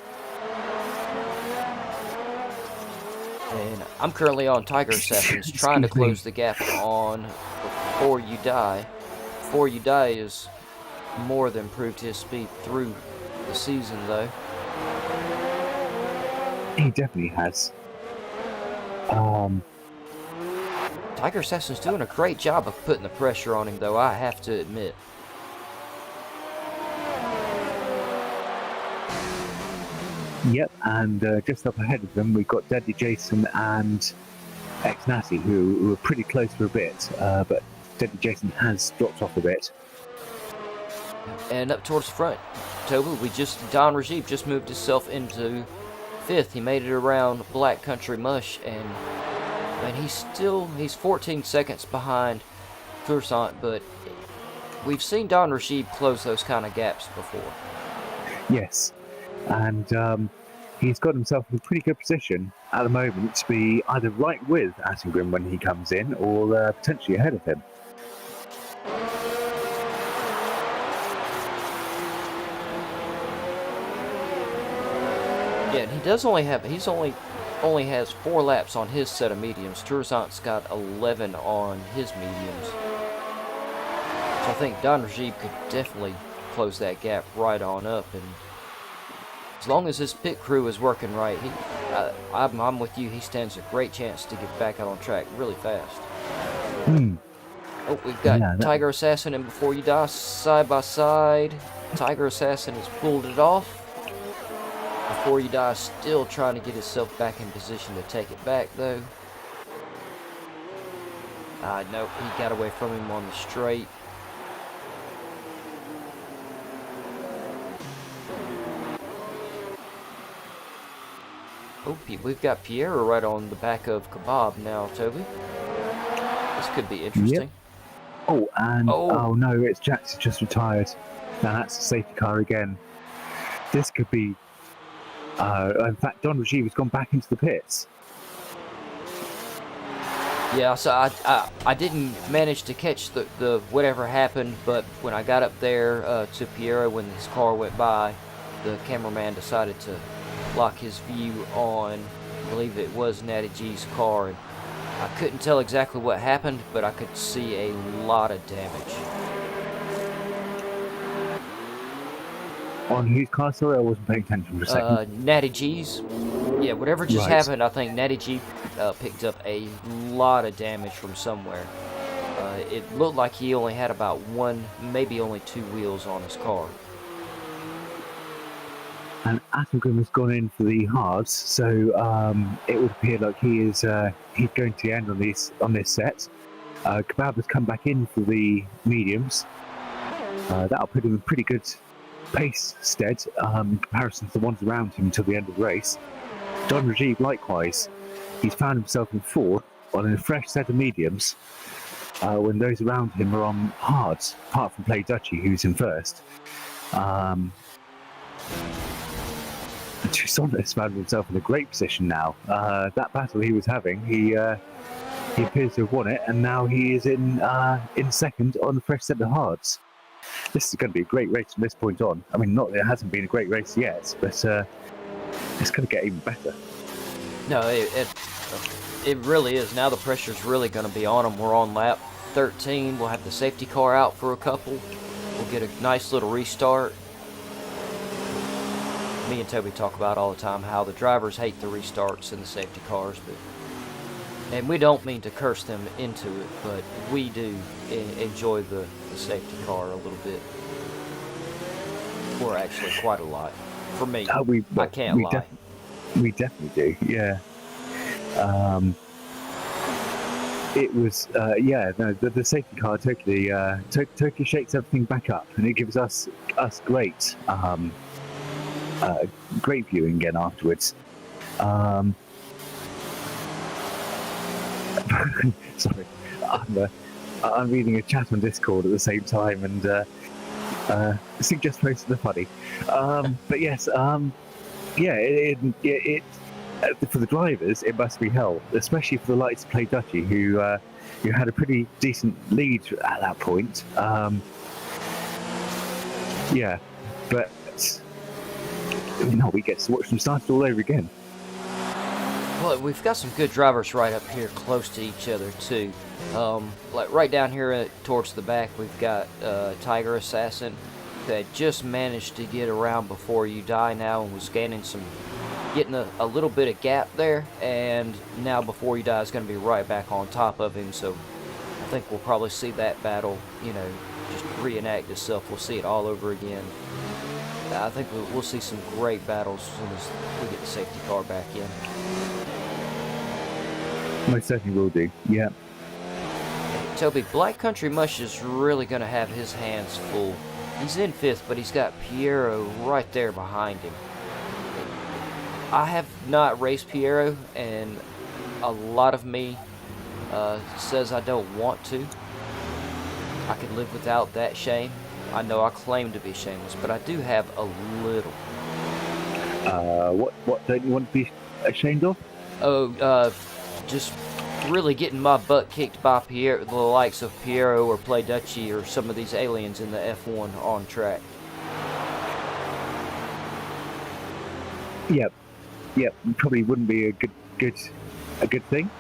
I'm currently on Tiger Assassins, trying to close the gap on Before You Die. Before You Die is more than proved his speed through the season, though. He definitely has. Tiger Assassin's doing a great job of putting the pressure on him, though, I have to admit. Yep, and just up ahead of them, we've got Daddy Jason and Ex-Natty, who were pretty close for a bit, but Daddy Jason has dropped off a bit. And up towards the front, Toby, Don Rajib just moved himself into 5th. He made it around Black Country Mush, and he's 14 seconds behind Coursant, but we've seen Don Rashid close those kind of gaps before. Yes, and he's got himself in a pretty good position at the moment to be either right with Attengrim when he comes in, or potentially ahead of him. Yeah, and he does only have, only has 4 laps on his set of mediums. Tourzant's got 11 on his mediums. So I think Don Rashid could definitely close that gap right on up, and as long as his pit crew is working right, I'm with you. He stands a great chance to get back out on track really fast. Oh, we've got Tiger Assassin and Before You Die side by side. Tiger Assassin has pulled it off. Before You Die still trying to get himself back in position to take it back, though. Nope, he got away from him on the straight. Oh, we've got Piero right on the back of Kebab now, Toby. This could be interesting. Yep. Oh, and oh no, it's Jax who just retired. Now that's a safety car again. This could be. In fact, Don Rashid has gone back into the pits. Yeah, so I didn't manage to catch the whatever happened, but when I got up there to Piero when his car went by, the cameraman decided to lock his view on, I believe it was Natty G's car, and I couldn't tell exactly what happened, but I could see a lot of damage. On whose car? Sorry, I wasn't paying attention for a second. Natty G's. Yeah, whatever just happened, I think Natty G picked up a lot of damage from somewhere. It looked like he only had about 1, maybe only 2 wheels on his car. And Attengrim has gone in for the hards, so it would appear like he's going to the end on this set. Kebab has come back in for the mediums. That'll put him in pretty good pace stead in comparison to the ones around him until the end of the race. Don Rashid, likewise, he's found himself in 4th on a fresh set of mediums when those around him are on hards, apart from Play Dutchy, who's in 1st. Toussaint found himself in a great position now. That battle he was having, he appears to have won it, and now he is in 2nd on the fresh set of hards. This is going to be a great race from this point on. I mean, not that it hasn't been a great race yet, but it's going to get even better. No, it really is. Now the pressure's really going to be on them. We're on lap 13. We'll have the safety car out for a couple. We'll get a nice little restart. Me and Toby talk about all the time how the drivers hate the restarts in the safety cars, and we don't mean to curse them into it, but we do enjoy the safety car a little bit. Or actually quite a lot. For me, I can't lie. We definitely do, yeah. It was, the safety car totally shakes everything back up, and it gives us great great viewing again afterwards. Sorry, I'm reading a chat on Discord at the same time, and suggest most of the funny. But yes, for the drivers, it must be hell, especially for the likes of Play Dutchy, who had a pretty decent lead at that point. But now we get to watch them start all over again. Well, we've got some good drivers right up here close to each other too. Like right down here towards the back, we've got Tiger Assassin that just managed to get around Before You Die now and was getting a little bit of gap there, and now Before You Die is going to be right back on top of him. So I think we'll probably see that battle, just reenact itself. We'll see it all over again. I think we'll see some great battles as soon as we get the safety car back in. Most certainly will do, yeah. Toby, Black Country Mush is really going to have his hands full. He's in 5th, but he's got Piero right there behind him. I have not raced Piero, and a lot of me says I don't want to. I could live without that shame. I know I claim to be shameless, but I do have a little. What don't you want to be ashamed of? Oh, just really getting my butt kicked by the likes of Piero or Play Duchy or some of these aliens in the F1 on track. Yep, probably wouldn't be a good thing.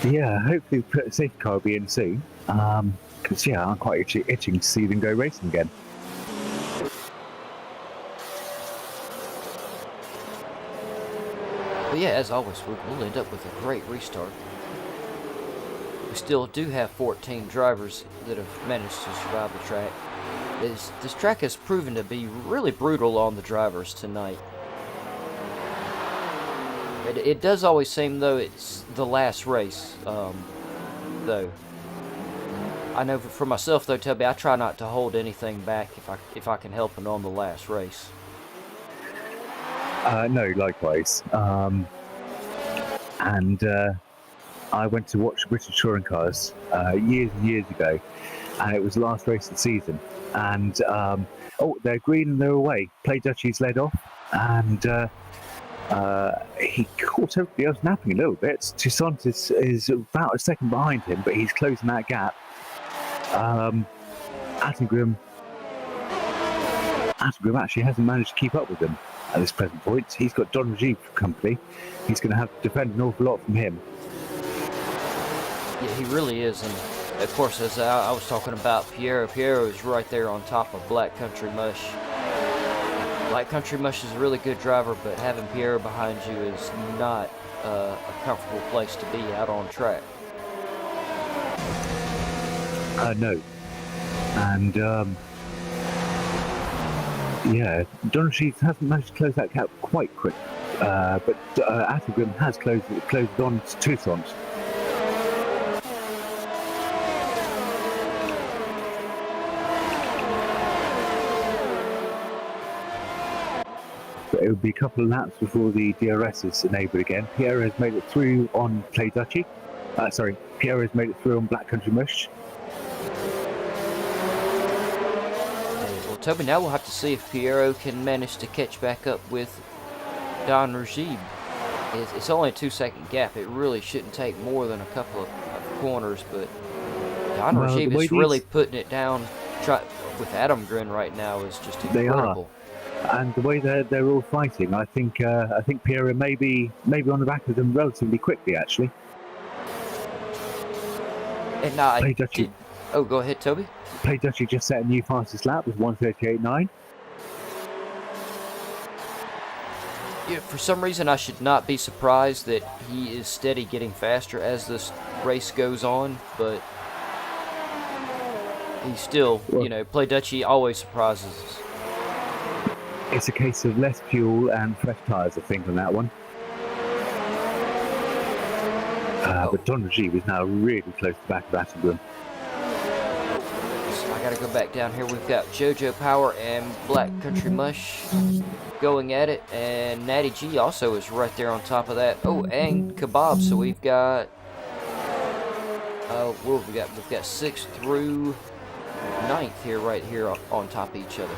Yeah, hopefully the safety car will be in soon. Because yeah, I'm quite itching to see them go racing again. But yeah, as always, we'll end up with a great restart. We still do have 14 drivers that have managed to survive the track. This track has proven to be really brutal on the drivers tonight. It does always seem, though, it's the last race, though. I know for myself, though, Toby, I try not to hold anything back if I can help it on the last race. No, likewise. I went to watch British Touring Cars years and years ago, and it was the last race of the season. And they're green and they're away. Play Duchy's led off, and he caught everybody else napping a little bit. Toussaint is about a second behind him, but he's closing that gap. Attengrim actually hasn't managed to keep up with him at this present point. He's got Don Rajiv for company. He's going to have to defend an awful lot from him. Yeah, he really is. And of course, as I was talking about Piero is right there on top of Black Country Mush. Black Country Mush is a really good driver, but having Piero behind you is not a comfortable place to be out on track. No. And yeah, Don Rajiv hasn't managed to close that gap quite quick, but Attengrim has closed on to Toussaint. So it would be a couple of laps before the DRS is enabled again. Piero has made it through on Play Duchy. Piero has made it through on Black Country Mush. Well, Toby, now we'll have to see if Piero can manage to catch back up with Don Rajiv. It's only a 2-second gap. It really shouldn't take more than a couple of corners, but Don Rajiv is really putting it down with Attengrim right now is just incredible. They are. And the way they're all fighting, I think Piero may be on the back of them relatively quickly, actually. And now oh, go ahead, Toby. Play Duchy just set a new fastest lap with 1:38.9. Yeah, for some reason, I should not be surprised that he is steady getting faster as this race goes on, but he's still, Play Duchy always surprises us. It's a case of less fuel and fresh tyres, I think, on that one. But Don Rajiv is now really close to the back of Attengrim. So I gotta go back down here. We've got JoJo Power and Black Country Mush going at it, and Natty G also is right there on top of that. Oh, and Kebab. So we've got what have we got? We've got 6th through 9th here, right here on top of each other.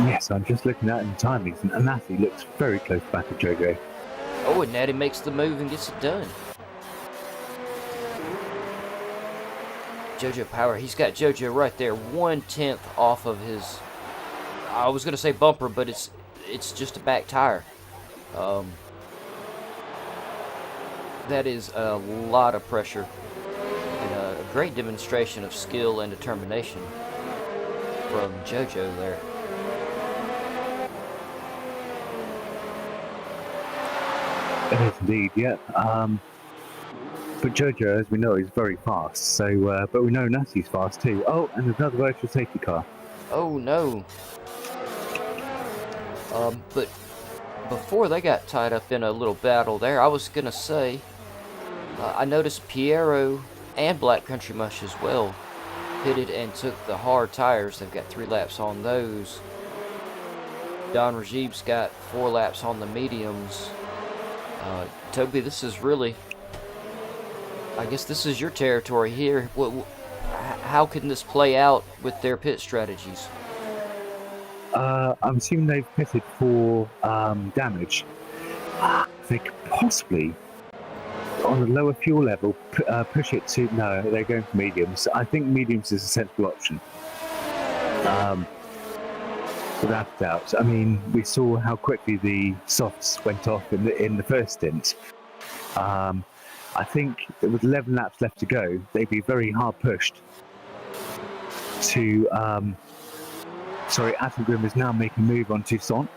Yes, I'm just looking at it in timings, and Natty looks very close back of JoJo. Oh, and Natty makes the move and gets it done. JoJo Power, he's got JoJo right there, 1/10 off of his, I was going to say bumper, but it's just a back tire. That is a lot of pressure, and a great demonstration of skill and determination from JoJo there. It is indeed, yeah. But JoJo, as we know, is very fast. So, but we know Natty's fast too. Oh, and another virtual safety car. Oh no. But before they got tied up in a little battle there, I was gonna say, I noticed Piero and Black Country Mush as well pitted and took the hard tires. They've got 3 laps on those. Don Rajiv's got 4 laps on the mediums. Toby, this is really, I guess this is your territory here. How can this play out with their pit strategies? I'm assuming they've pitted for damage. They could possibly, on a lower fuel level, push it to... No, they're going for mediums. I think mediums is a sensible option. Without a doubt. I mean, we saw how quickly the softs went off in the first stint. I think with 11 laps left to go, they'd be very hard pushed to... sorry, Attengrim is now making a move on Toussaint.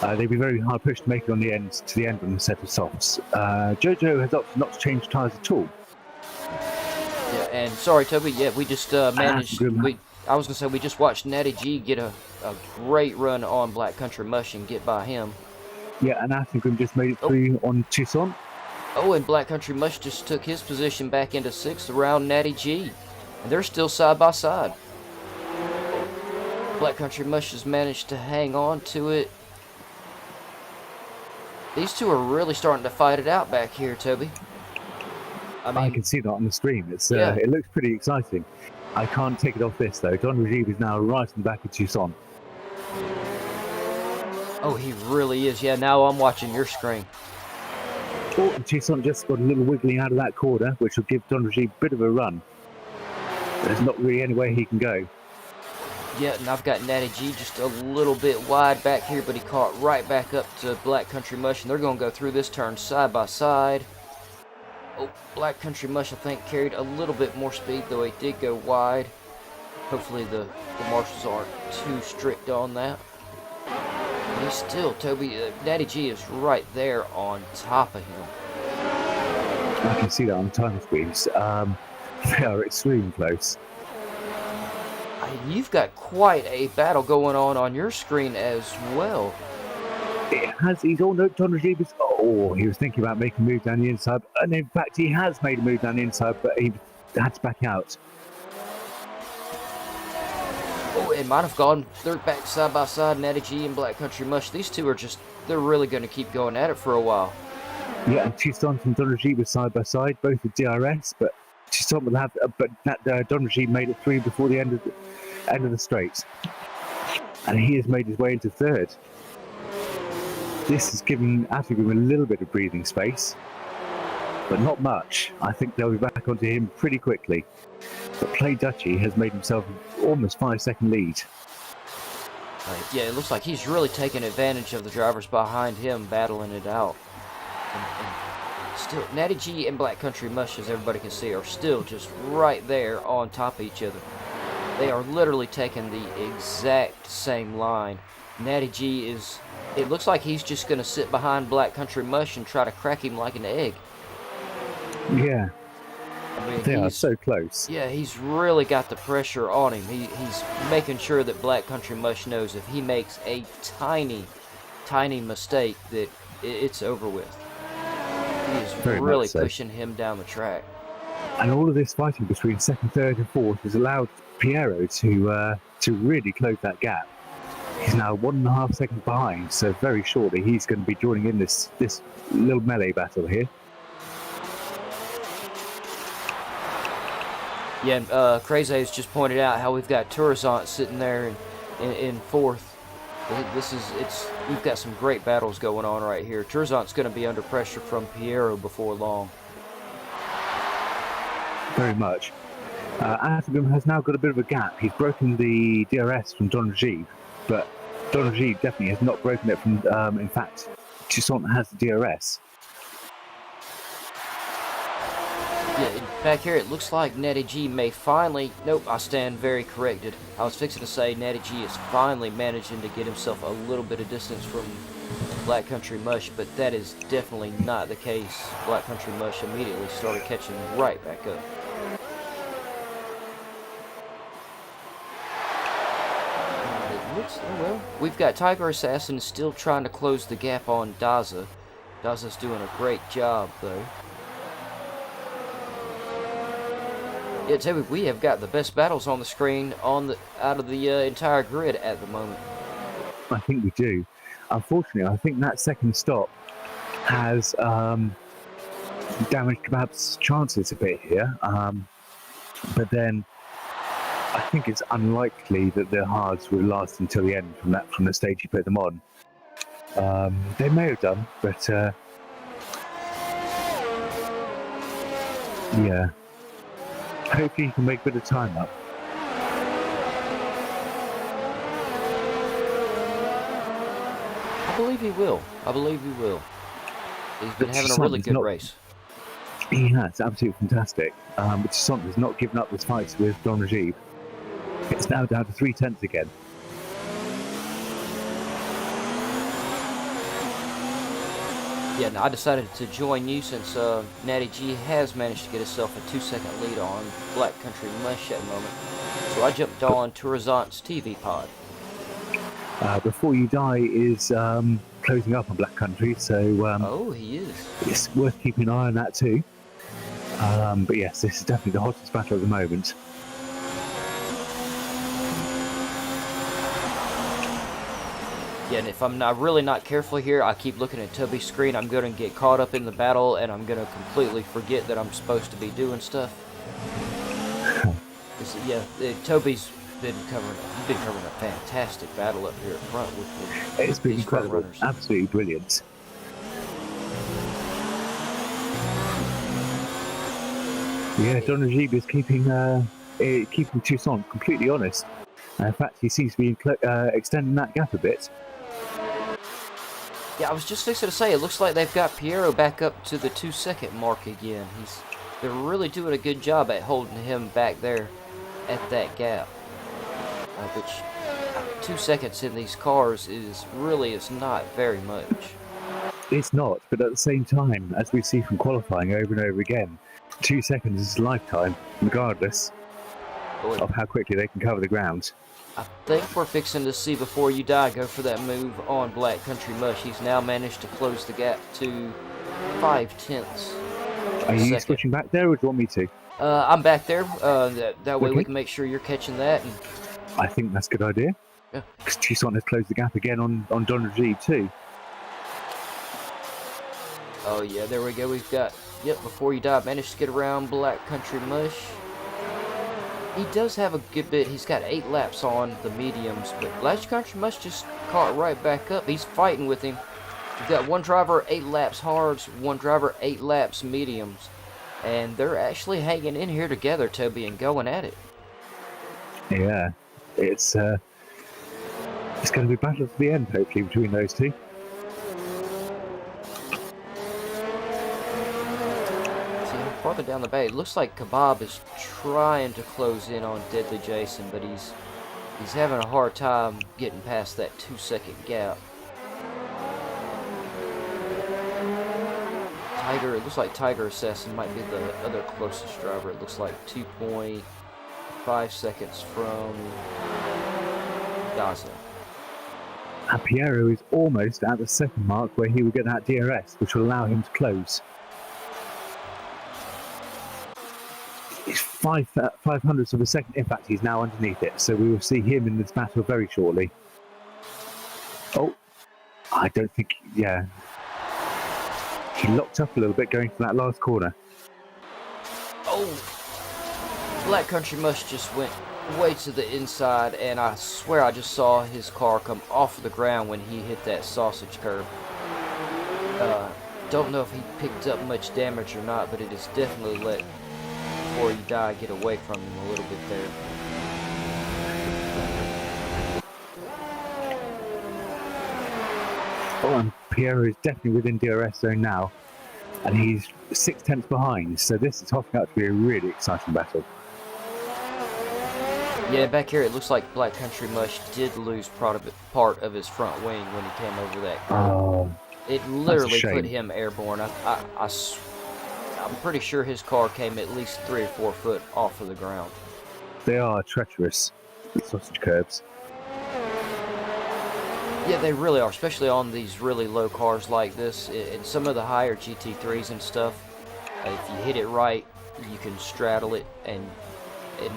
They'd be very hard pushed to make it on the end, to the end on the set of softs. Jojo has opted not to change tyres at all. Yeah, and sorry, Toby. Yeah, we just managed. I was gonna say we just watched Natty G get a great run on Black Country Mush and get by him. Yeah, and Attengrim just made it through on Toussaint. Oh, and Black Country Mush just took his position back into 6th around Natty G, and they're still side by side. Black Country Mush has managed to hang on to it. These two are really starting to fight it out back here, Toby. I can see that on the stream. It's yeah. It looks pretty exciting. I can't take it off this though. Don Rajiv is now right in the back of Toussaint. Oh, he really is. Yeah, now I'm watching your screen. Oh, and Toussaint just got a little wiggling out of that corner, which will give Don Rajiv a bit of a run. There's not really any way he can go. Yeah, and I've got Natty G just a little bit wide back here, but he caught right back up to Black Country Mush, and they're going to go through this turn side by side. Oh, Black Country Mush, I think, carried a little bit more speed, though he did go wide. Hopefully the marshals aren't too strict on that. But he's still, Toby, Natty G is right there on top of him. I can see that on the time screens. They are extremely close. You've got quite a battle going on your screen as well. It has. He's all no. Don Rajiv is. Oh, he was thinking about making a move down the inside, and in fact, he has made a move down the inside, but he had to back out. Oh, it might have gone. They're back side by side. Natty G and Black Country Mush. These two are just—they're really going to keep going at it for a while. Yeah, and Toussaint and Don Rajiv were side by side, both with DRS, but Toussaint will have. But that Don Rajiv made it through before the end of the straight, and he has made his way into 3rd. This has given Attengrim a little bit of breathing space, but not much. I think they'll be back onto him pretty quickly. But Play Dutchy has made himself almost 5-second lead. Yeah, it looks like he's really taking advantage of the drivers behind him battling it out. And still, Natty G and Black Country Mush, as everybody can see, are still just right there on top of each other. They are literally taking the exact same line. Natty G is... It looks like he's just going to sit behind Black Country Mush and try to crack him like an egg. Yeah. I mean, they are so close. Yeah, he's really got the pressure on him. He's making sure that Black Country Mush knows if he makes a tiny mistake that it's over with. He is really pushing him down the track. And all of this fighting between 2nd, 3rd and 4th has allowed Piero to really close that gap. He's now 1.5 seconds behind, so very shortly he's going to be joining in this little melee battle here. Yeah, Crazy has just pointed out how we've got Toussaint sitting there in 4th. We've got some great battles going on right here. Toussaint's going to be under pressure from Piero before long. Very much. Attengrim has now got a bit of a gap. He's broken the DRS from Don Rajiv, but Don Rajiv definitely has not broken it from, in fact, Toussaint has the DRS. Yeah, back here it looks like Natty G may finally... Nope, I stand very corrected. I was fixing to say Natty G is finally managing to get himself a little bit of distance from Black Country Mush, but that is definitely not the case. Black Country Mush immediately started catching right back up. Well, we've got Tiger Assassin still trying to close the gap on Daza. Daza's doing a great job, though. Yeah, Toby, we have got the best battles on the screen out of the entire grid at the moment. I think we do. Unfortunately, I think that second stop has damage Kebab's chances a bit here. But then I think it's unlikely that the hards will last until the end from the stage you put them on. They may have done, but yeah. Hopefully you can make a bit of time up. I believe he will. I believe he will. He's been having a really good race. He has, absolutely fantastic. But Toussaint has not given up this fight with Don Rajiv. It's now down to 3/10 again. Yeah, and I decided to join you since Natty G has managed to get himself a 2-second lead on Black Country Mush at the moment. So I jumped on Toussaint's TV pod. Before You Die is closing up on Black Country, so oh, he is. It's worth keeping an eye on that too. But yes, this is definitely the hottest battle at the moment. Yeah, and if I'm really not careful here, I keep looking at Toby's screen, I'm going to get caught up in the battle, and I'm going to completely forget that I'm supposed to be doing stuff. Yeah, Toby's been covering a fantastic battle up here at front with it's been incredible, absolutely brilliant. Yeah, Don Rajiv is keeping Toussaint completely honest. In fact, he seems to be extending that gap a bit. Yeah, I was just fixing to say, it looks like they've got Piero back up to the 2-second mark again. They're really doing a good job at holding him back there at that gap. Which 2 seconds in these cars is not very much. It's not, but at the same time, as we see from qualifying over and over again, 2 seconds is a lifetime, regardless of how quickly they can cover the ground. I think we're fixing to see Before You Die go for that move on Black Country Mush. He's now managed to close the gap to 5/10. Are you switching back there, or do you want me to? I'm back there. That way we can make sure you're catching that. And I think that's a good idea. Yeah. Because Toussaint has closed the gap again on Don Rajiv too. Oh yeah, there we go. We've got, yep, Before You Die managed to get around Black Country Mush. He does have a good bit. He's got 8 laps on the mediums, but Black Country Mush just caught right back up. He's fighting with him. We've got one driver 8 laps hards, one driver 8 laps mediums, and they're actually hanging in here together, Toby, and going at it. Yeah, it's going to be battle to the end, hopefully, between those two. Farther down the bay, it looks like Kebab is trying to close in on Deadly Jason, but he's having a hard time getting past that 2-second gap. Tiger, it looks like Tiger Assassin might be the other closest driver. It looks like 2.5 seconds from Gaza. And Piero is almost at the second mark where he will get that DRS, which will allow him to close. It's 5/500ths of a second. In fact, he's now underneath it, so we will see him in this battle very shortly. Oh, I don't think, yeah. He locked up a little bit going for that last corner. Oh, Black Country Mush just went way to the inside, and I swear I just saw his car come off of the ground when he hit that sausage curb. Don't know if he picked up much damage or not, but it has definitely let Before You Die get away from him a little bit there. Oh, and Piero is definitely within DRS zone now, and he's 6/10 behind, so this is hopping out to be a really exciting battle. Yeah, back here it looks like Black Country Mush did lose part of his front wing when he came over that curve. Oh, it literally put him airborne. I'm pretty sure his car came at least 3 or 4 foot off of the ground. They are treacherous, the sausage curbs. Yeah, they really are, especially on these really low cars like this. In some of the higher GT3s and stuff, if you hit it right, you can straddle it and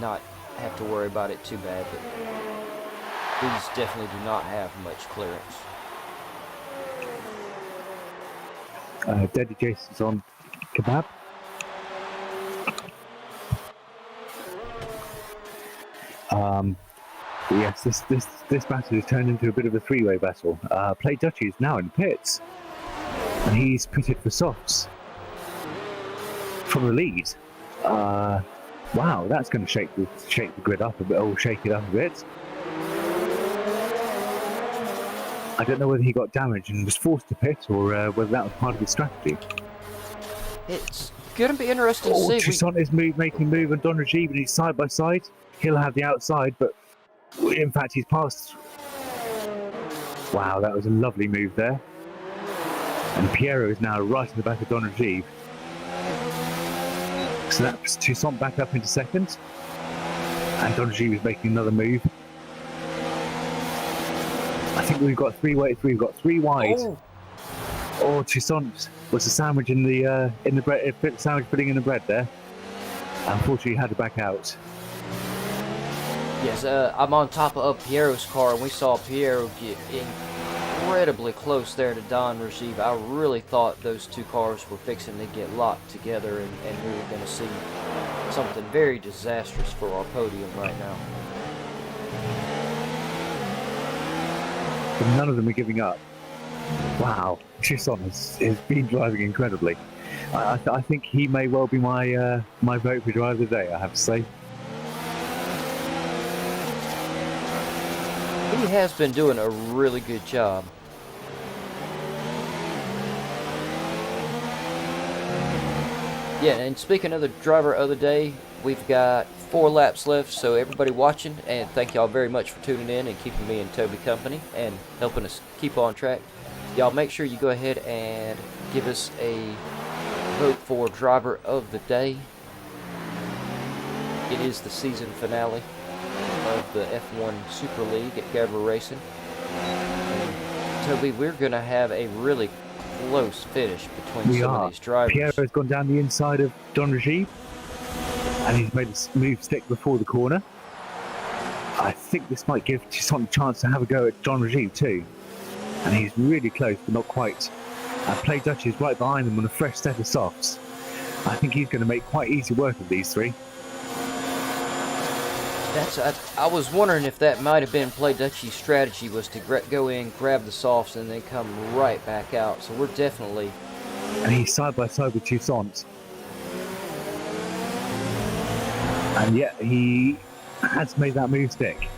not have to worry about it too bad. But these definitely do not have much clearance. Deadly Jason's on kebab. Yes, this battle has turned into a bit of a three-way battle. Play Dutchy is now in pits, and he's pitted for softs from the lead. Wow, that's going to shake the grid up a bit, or shake it up a bit. I don't know whether he got damaged and was forced to pit, or whether that was part of his strategy. It's going to be interesting to see. Toussaint is making a move on Don Rajiv, and he's side by side. He'll have the outside, but in fact he's passed. Wow, that was a lovely move there. And Piero is now right in the back of Don Rajiv. So that's Toussaint back up into second. And Don Rajiv is making another move. I think we've got three wide. Oh, Toussaint was a sandwich in the bread, sandwich pudding in the bread there. Unfortunately, he had to back out. Yes, I'm on top of Piero's car, and we saw Piero get incredibly close there to Don Rajiv. I really thought those two cars were fixing to get locked together, and we were going to see something very disastrous for our podium right now. But none of them are giving up. Wow, Toussaint has been driving incredibly. I think he may well be my my vote for driver of the day, I have to say. He has been doing a really good job. Yeah, and speaking of the driver of the day, we've got 4 laps left, so everybody watching, and thank y'all very much for tuning in and keeping me and Toby company and helping us keep on track. Y'all make sure you go ahead and give us a vote for driver of the day. It is the season finale of the F1 Super League at GAVRA Racing. And Toby, we're going to have a really close finish between some of these drivers. Piero's gone down the inside of Don Rajiv, and he's made a smooth stick before the corner. I think this might give Toussaint a chance to have a go at Don Rajiv too. And he's really close, but not quite. Play Dutch is right behind him on a fresh set of softs. I think he's going to make quite easy work of these three. I was wondering if that might have been Play Dutchy's strategy, was to go in, grab the softs, and then come right back out. So we're definitely... And he's side by side with Toussaint. And yet he has made that move stick.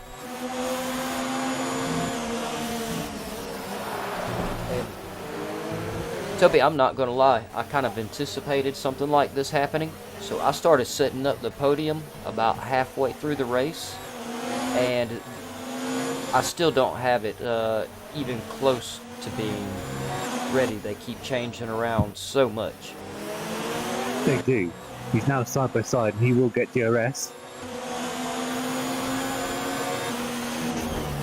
Toby, I'm not going to lie, I kind of anticipated something like this happening, so I started setting up the podium about halfway through the race, and I still don't have it even close to being ready. They keep changing around so much. They do. He's now side by side, and he will get DRS.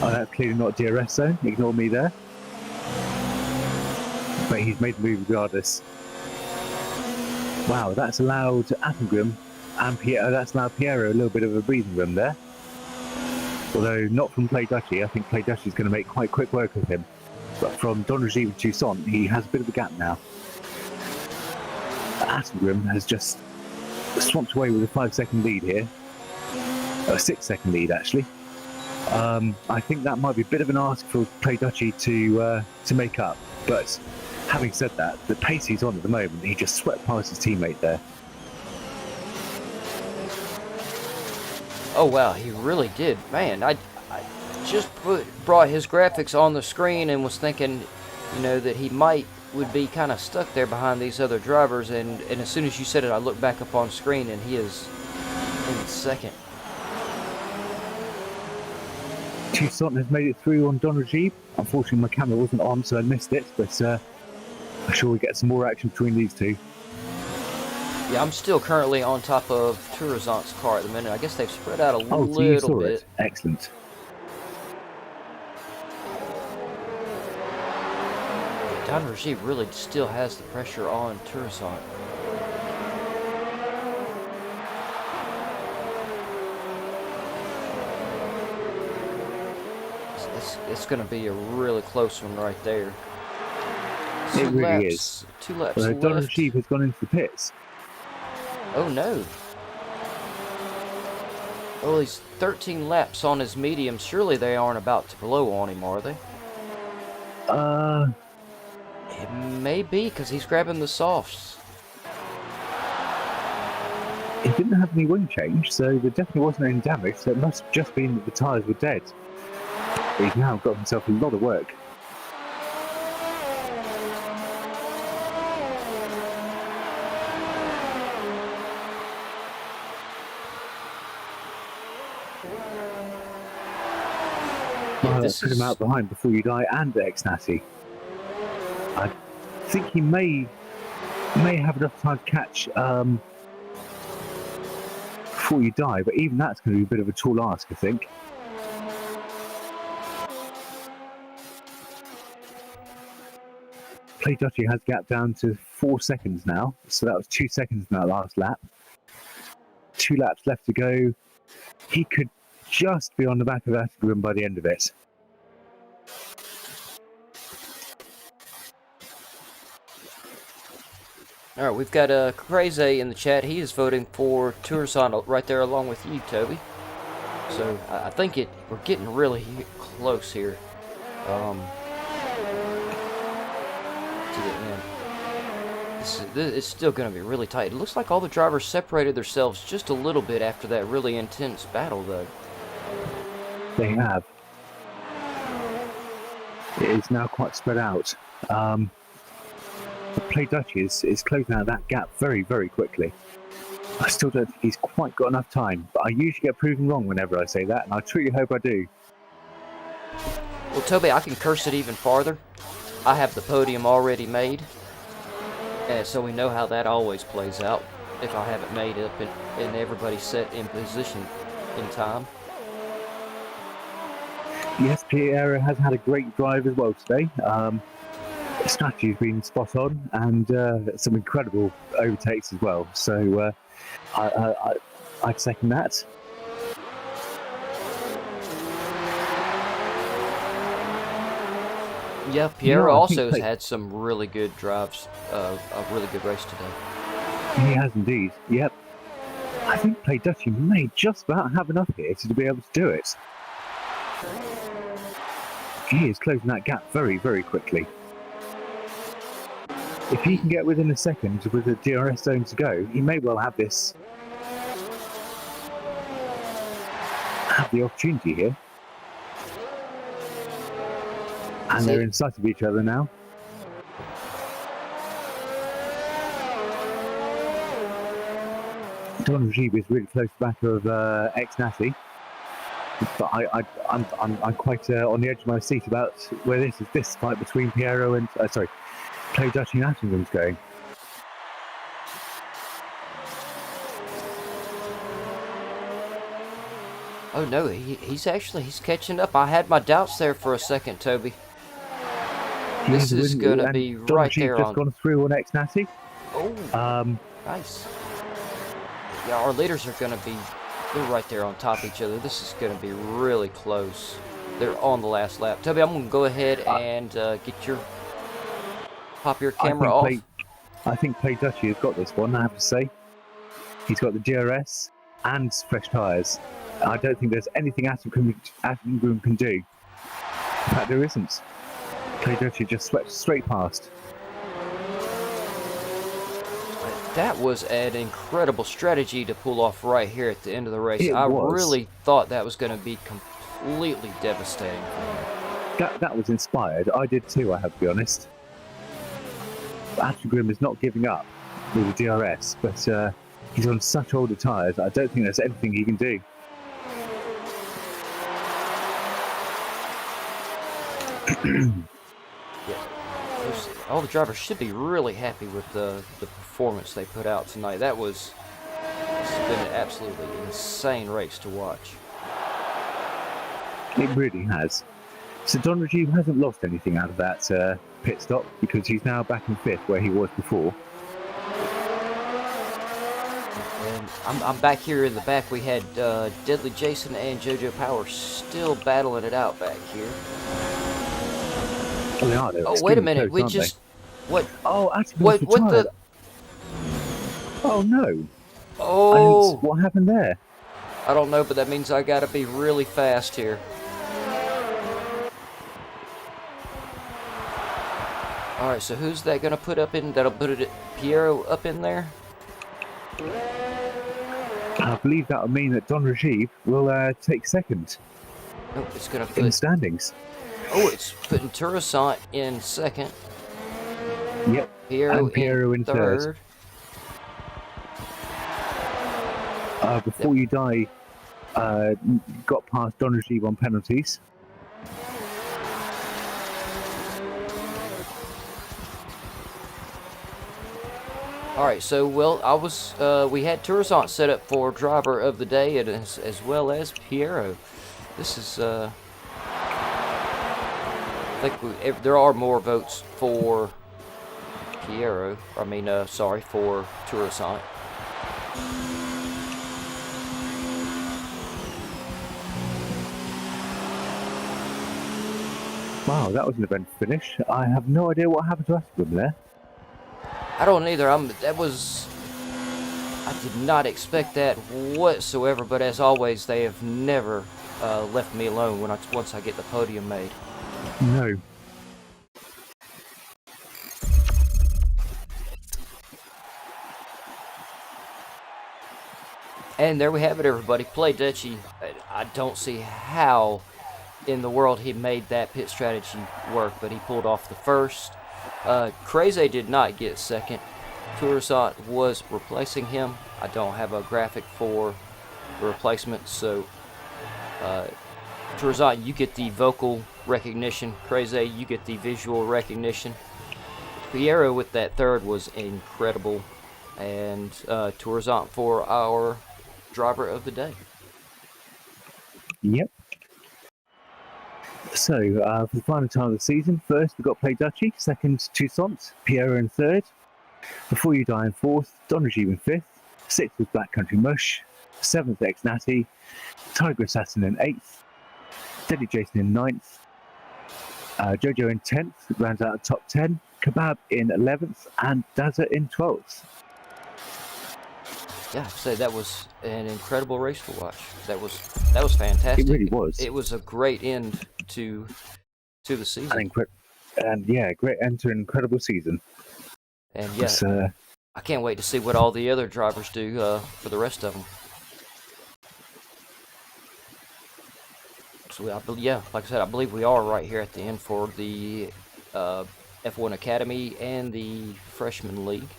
Oh, that's clearly not DRS zone. Ignore me there. But he's made the move regardless. Wow, that's allowed Applegrim and that's allowed Piero a little bit of a breathing room there. Although not from Play Dutchy. I think Play Dutchy is going to make quite quick work of him. But from Don Rajiv and Toussaint, he has a bit of a gap now. Applegrim has just swamped away with a 5-second lead here. A 6-second lead, actually. I think that might be a bit of an ask for Play Dutchy to make up. But having said that, the pace he's on at the moment, he just swept past his teammate there. Oh wow, he really did. Man, I just brought his graphics on the screen and was thinking, you know, that he would be kind of stuck there behind these other drivers, and as soon as you said it, I looked back up on screen and he is in second. Toussaint has made it through on Don Rajiv. Unfortunately, my camera wasn't on, so I missed it, but I'm sure we get some more action between these two. Yeah, I'm still currently on top of Toussaint's car at the minute. I guess they've spread out a little bit. It. Excellent. Don Rajiv really still has the pressure on Toussaint. It's going to be a really close one right there. It really is. 2 laps Don left. Rajiv has gone into the pits. Oh no. Well, he's 13 laps on his medium. Surely they aren't about to blow on him, are they? It may be, because he's grabbing the softs. He didn't have any wing change, so there definitely wasn't any damage, so it must have just been that the tyres were dead. But he's now got himself a lot of work. Put him out behind Before You Die and Ex-Natty. I think he may have enough time to catch Before You Die, but even that's going to be a bit of a tall ask, I think. Play Dutchy has gapped down to 4 seconds now, so that was 2 seconds in that last lap. 2 laps left to go. He could just be on the back of that room by the end of it. Alright, we've got Crazy in the chat. He is voting for Tourzon right there along with you, Toby. So, I think we're getting really close here. To the end. It's still going to be really tight. It looks like all the drivers separated themselves just a little bit after that really intense battle, though. They have. It is now quite spread out. Play Dutchy is closing out that gap very, very quickly. I still don't think he's quite got enough time, but I usually get proven wrong whenever I say that, and I truly hope I do. Well, Toby, I can curse it even farther. I have the podium already made, so we know how that always plays out if I have it made up and everybody set in position in time. Yes, Piero has had a great drive as well today. His strategy's been spot on, and some incredible overtakes as well. So I'd second that. Yeah, Piero also has had some really good drives, a really good race today. He has indeed, yep. I think Play Dutchy may just about have enough here to be able to do it. He is closing that gap very, very quickly. If he can get within a second with the DRS zone to go, he may well have this. Have the opportunity here. And they're in sight of each other now. Don Rajiv is really close to the back of Ex-Natty. But I'm quite on the edge of my seat about where this fight between Piero and Play Dutchy and Attingham's going. Oh no, he's catching up. I had my doubts there for a second, Toby. This is gonna be right there on. Just gone through on Ex-Natty. Oh, nice. Yeah, our leaders are gonna be. They're right there on top of each other. This is gonna be really close. They're on the last lap. Toby, I'm gonna go ahead and pop your camera off. I think Play Dutchy has got this one, I have to say. He's got the DRS and fresh tyres. I don't think there's anything Attingham can do. In fact, there isn't. Play Dutchy just swept straight past. That was an incredible strategy to pull off right here at the end of the race. I really thought that was going to be completely devastating for him. That was inspired. I did too, I have to be honest. Attingham is not giving up with the DRS, but he's on such older tyres, I don't think there's anything he can do. Yeah. All the drivers should be really happy with the performance they put out tonight. This has been an absolutely insane race to watch. It really has. So Don Rajiv hasn't lost anything out of that pit stop because he's now back in fifth where he was before. And I'm back here in the back. We had Deadly Jason and JoJo Power still battling it out back here. Oh, they are. Oh, wait a minute. What? Oh, actually, What? What retired. the? Oh no! Oh! What happened there? I don't know, but that means I gotta be really fast here. Alright, so who's that gonna put up in? That'll put it, Piero up in there? I believe that will mean that Don Rajiv will take second. Nope, it's gonna in the put. standings. Oh, it's putting Tourissant in second. Yep. Piero and Piero in third. Before you die, got past Don Rajiv on penalties. Alright, so, well, we had Tourissant set up for driver of the day as well as Piero. This is, I think there are more votes for Piero. Sorry, for Tourissant. Wow, that was an event finish. I have no idea what happened to Aspen there. I don't either. I did not expect that whatsoever, but as always, they have never left me alone once I get the podium made. No. And there we have it, everybody. Play Dutchie. I don't see how in the world he made that pit strategy work, but he pulled off the first. Crazy did not get second. Tourissant was replacing him. I don't have a graphic for the replacement, so Tourissant, you get the vocal recognition. Crazy, you get the visual recognition. Piero with that third was incredible, and Tourissant for our driver of the day. Yep. So, for the final time of the season, first we got Play Dutchie, second Toussaint, Piero in third, Before You Die in fourth, Don Rajiv in fifth, sixth was Black Country Mush, seventh Ex Natty, Tiger Assassin in eighth, Deadly Jason in ninth, Jojo in 10th, rounds out the top 10, Kebab in 11th, and Dazza in 12th. Yeah, so that was an incredible race to watch. That was fantastic. It really was. It was a great end to the season. And yeah, great end to an incredible season. And yeah, I can't wait to see what all the other drivers do for the rest of them. So yeah, like I said, I believe we are right here at the end for the F1 Academy and the Freshman League.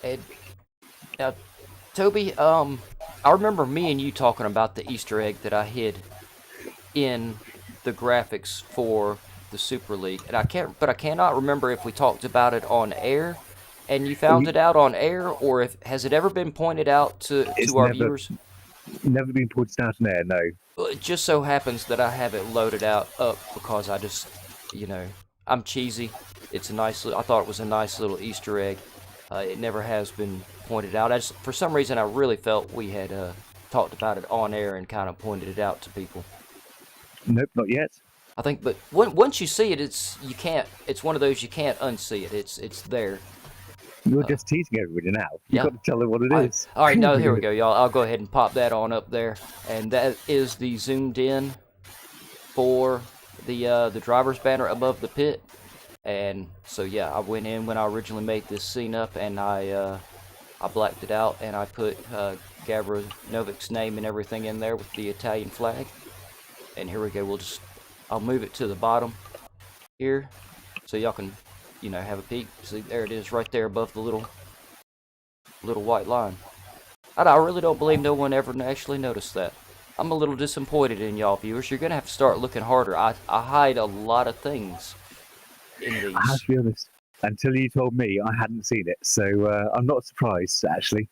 And now, Toby, I remember me and you talking about the Easter egg that I hid in the graphics for the Super League, and I cannot remember if we talked about it on air, and you found it out on air, or has it ever been pointed out to our viewers? Never been pointed out on air, no. Well, it just so happens that I have it loaded up because I just, I'm cheesy. It's a nice. I thought it was a nice little Easter egg. It never has been pointed out. For some reason, I really felt we had talked about it on air and kind of pointed it out to people. Nope, not yet. I think, but once you see it, it's one of those you can't unsee it. It's there. You're just teasing everybody now. You've got to tell them what it is. All right, no, here we go, y'all. I'll go ahead and pop that on up there, and that is the zoomed in for the driver's banner above the pit. And so yeah, I went in when I originally made this scene up, and I blacked it out, and I put Gavra Novic's name and everything in there with the Italian flag. And here we go. I'll move it to the bottom here, so y'all can, have a peek. See, there it is, right there above the little white line. I really don't believe no one ever actually noticed that. I'm a little disappointed in y'all viewers. You're gonna have to start looking harder. I hide a lot of things in these. I have to be honest. Until you told me, I hadn't seen it, so I'm not surprised actually.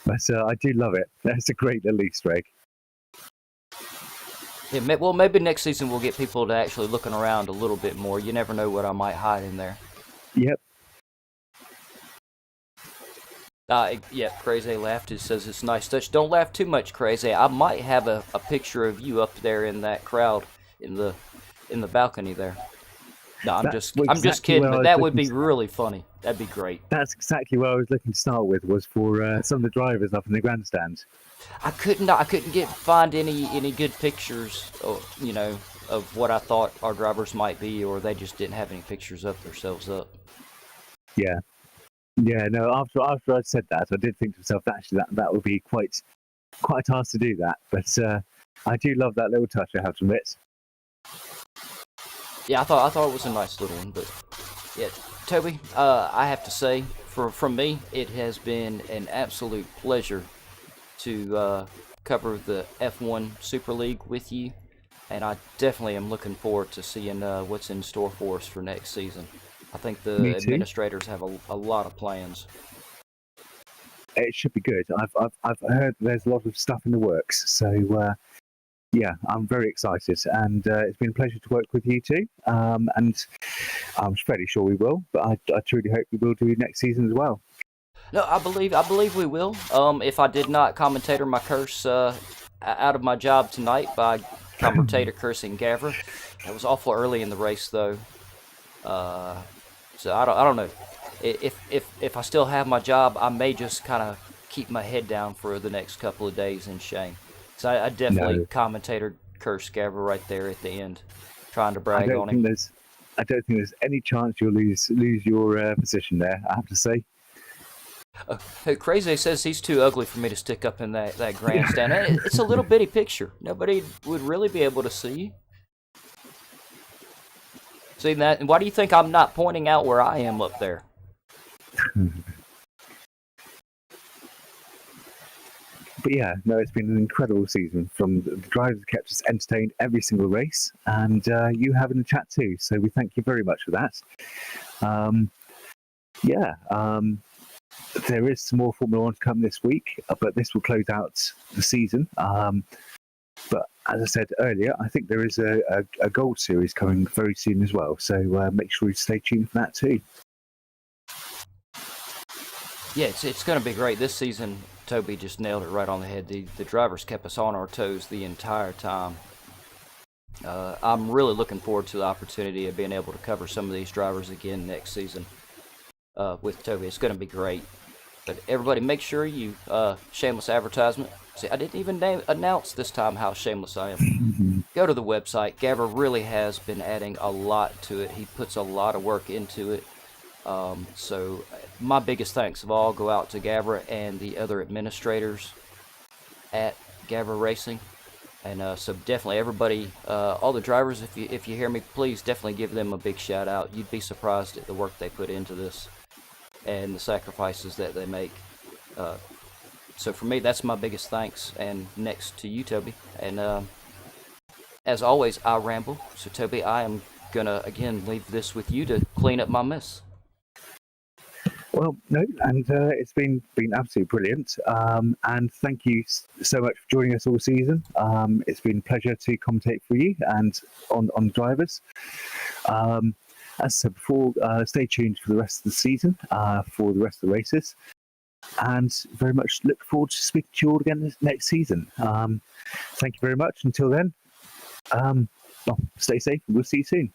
But I do love it. That's a great little Easter egg. Yeah, well, maybe next season we'll get people to actually looking around a little bit more. You never know what I might hide in there. Yep. Yeah, Crazy laughed. It says it's nice touch. Don't laugh too much, Crazy. I might have a picture of you up there in that crowd in the in the balcony there. No, I'm That's just exactly kidding, where I but was that would looking. be really funny. That'd be great. That's exactly what I was looking to start with. Was for some of the drivers up in the grandstand. I couldn't find any good pictures, of what I thought our drivers might be, or they just didn't have any pictures of themselves up. Yeah, yeah. No, after I said that, I did think to myself, actually, that would be quite a task to do that. But I do love that little touch, I have to admit. Yeah, I thought it was a nice little one, but yeah, Toby, I have to say, from me, it has been an absolute pleasure to cover the F1 Super League with you, and I definitely am looking forward to seeing what's in store for us for next season. I think the Me too. administrators have a lot of plans. It should be good. I've heard there's a lot of stuff in the works, so yeah, I'm very excited, and it's been a pleasure to work with you too. And I'm fairly sure we will, but I truly hope we will do next season as well. No, I believe we will. If I did not commentator my curse out of my job tonight by commentator cursing Gavra, that was awful early in the race though. So I don't know. If I still have my job, I may just kind of keep my head down for the next couple of days in shame. So I definitely commentator curse Gavra right there at the end, trying to brag on him. I don't think there's any chance you'll lose your position there, I have to say. Hey, Crazy says he's too ugly for me to stick up in that grandstand. It's a little bitty picture. Nobody would really be able to see. See that? And why do you think I'm not pointing out where I am up there? But yeah, no, it's been an incredible season. From the drivers have kept us entertained every single race, and you having a chat too. So we thank you very much for that. There is some more Formula One to come this week, but this will close out the season. But as I said earlier, I think there is a Gold Series coming very soon as well. So make sure you stay tuned for that too. Yeah, it's going to be great. This season, Toby just nailed it right on the head. The drivers kept us on our toes the entire time. I'm really looking forward to the opportunity of being able to cover some of these drivers again next season with Toby. It's going to be great. But everybody, make sure you, shameless advertisement. See, I didn't even announce this time how shameless I am. Go to the website. Gavra really has been adding a lot to it. He puts a lot of work into it. So my biggest thanks of all go out to Gavra and the other administrators at GAVRA Racing. And so definitely everybody, all the drivers, if you hear me, please definitely give them a big shout out. You'd be surprised at the work they put into this and the sacrifices that they make. So for me, that's my biggest thanks. And next to you, Toby. And as always, I ramble. So Toby, I am gonna again leave this with you to clean up my mess. Well, no, and it's been absolutely brilliant. And thank you so much for joining us all season. It's been a pleasure to commentate for you and on drivers. As I said before, stay tuned for the rest of the season, for the rest of the races. And very much look forward to speaking to you all again next season. Thank you very much. Until then, stay safe. We'll see you soon.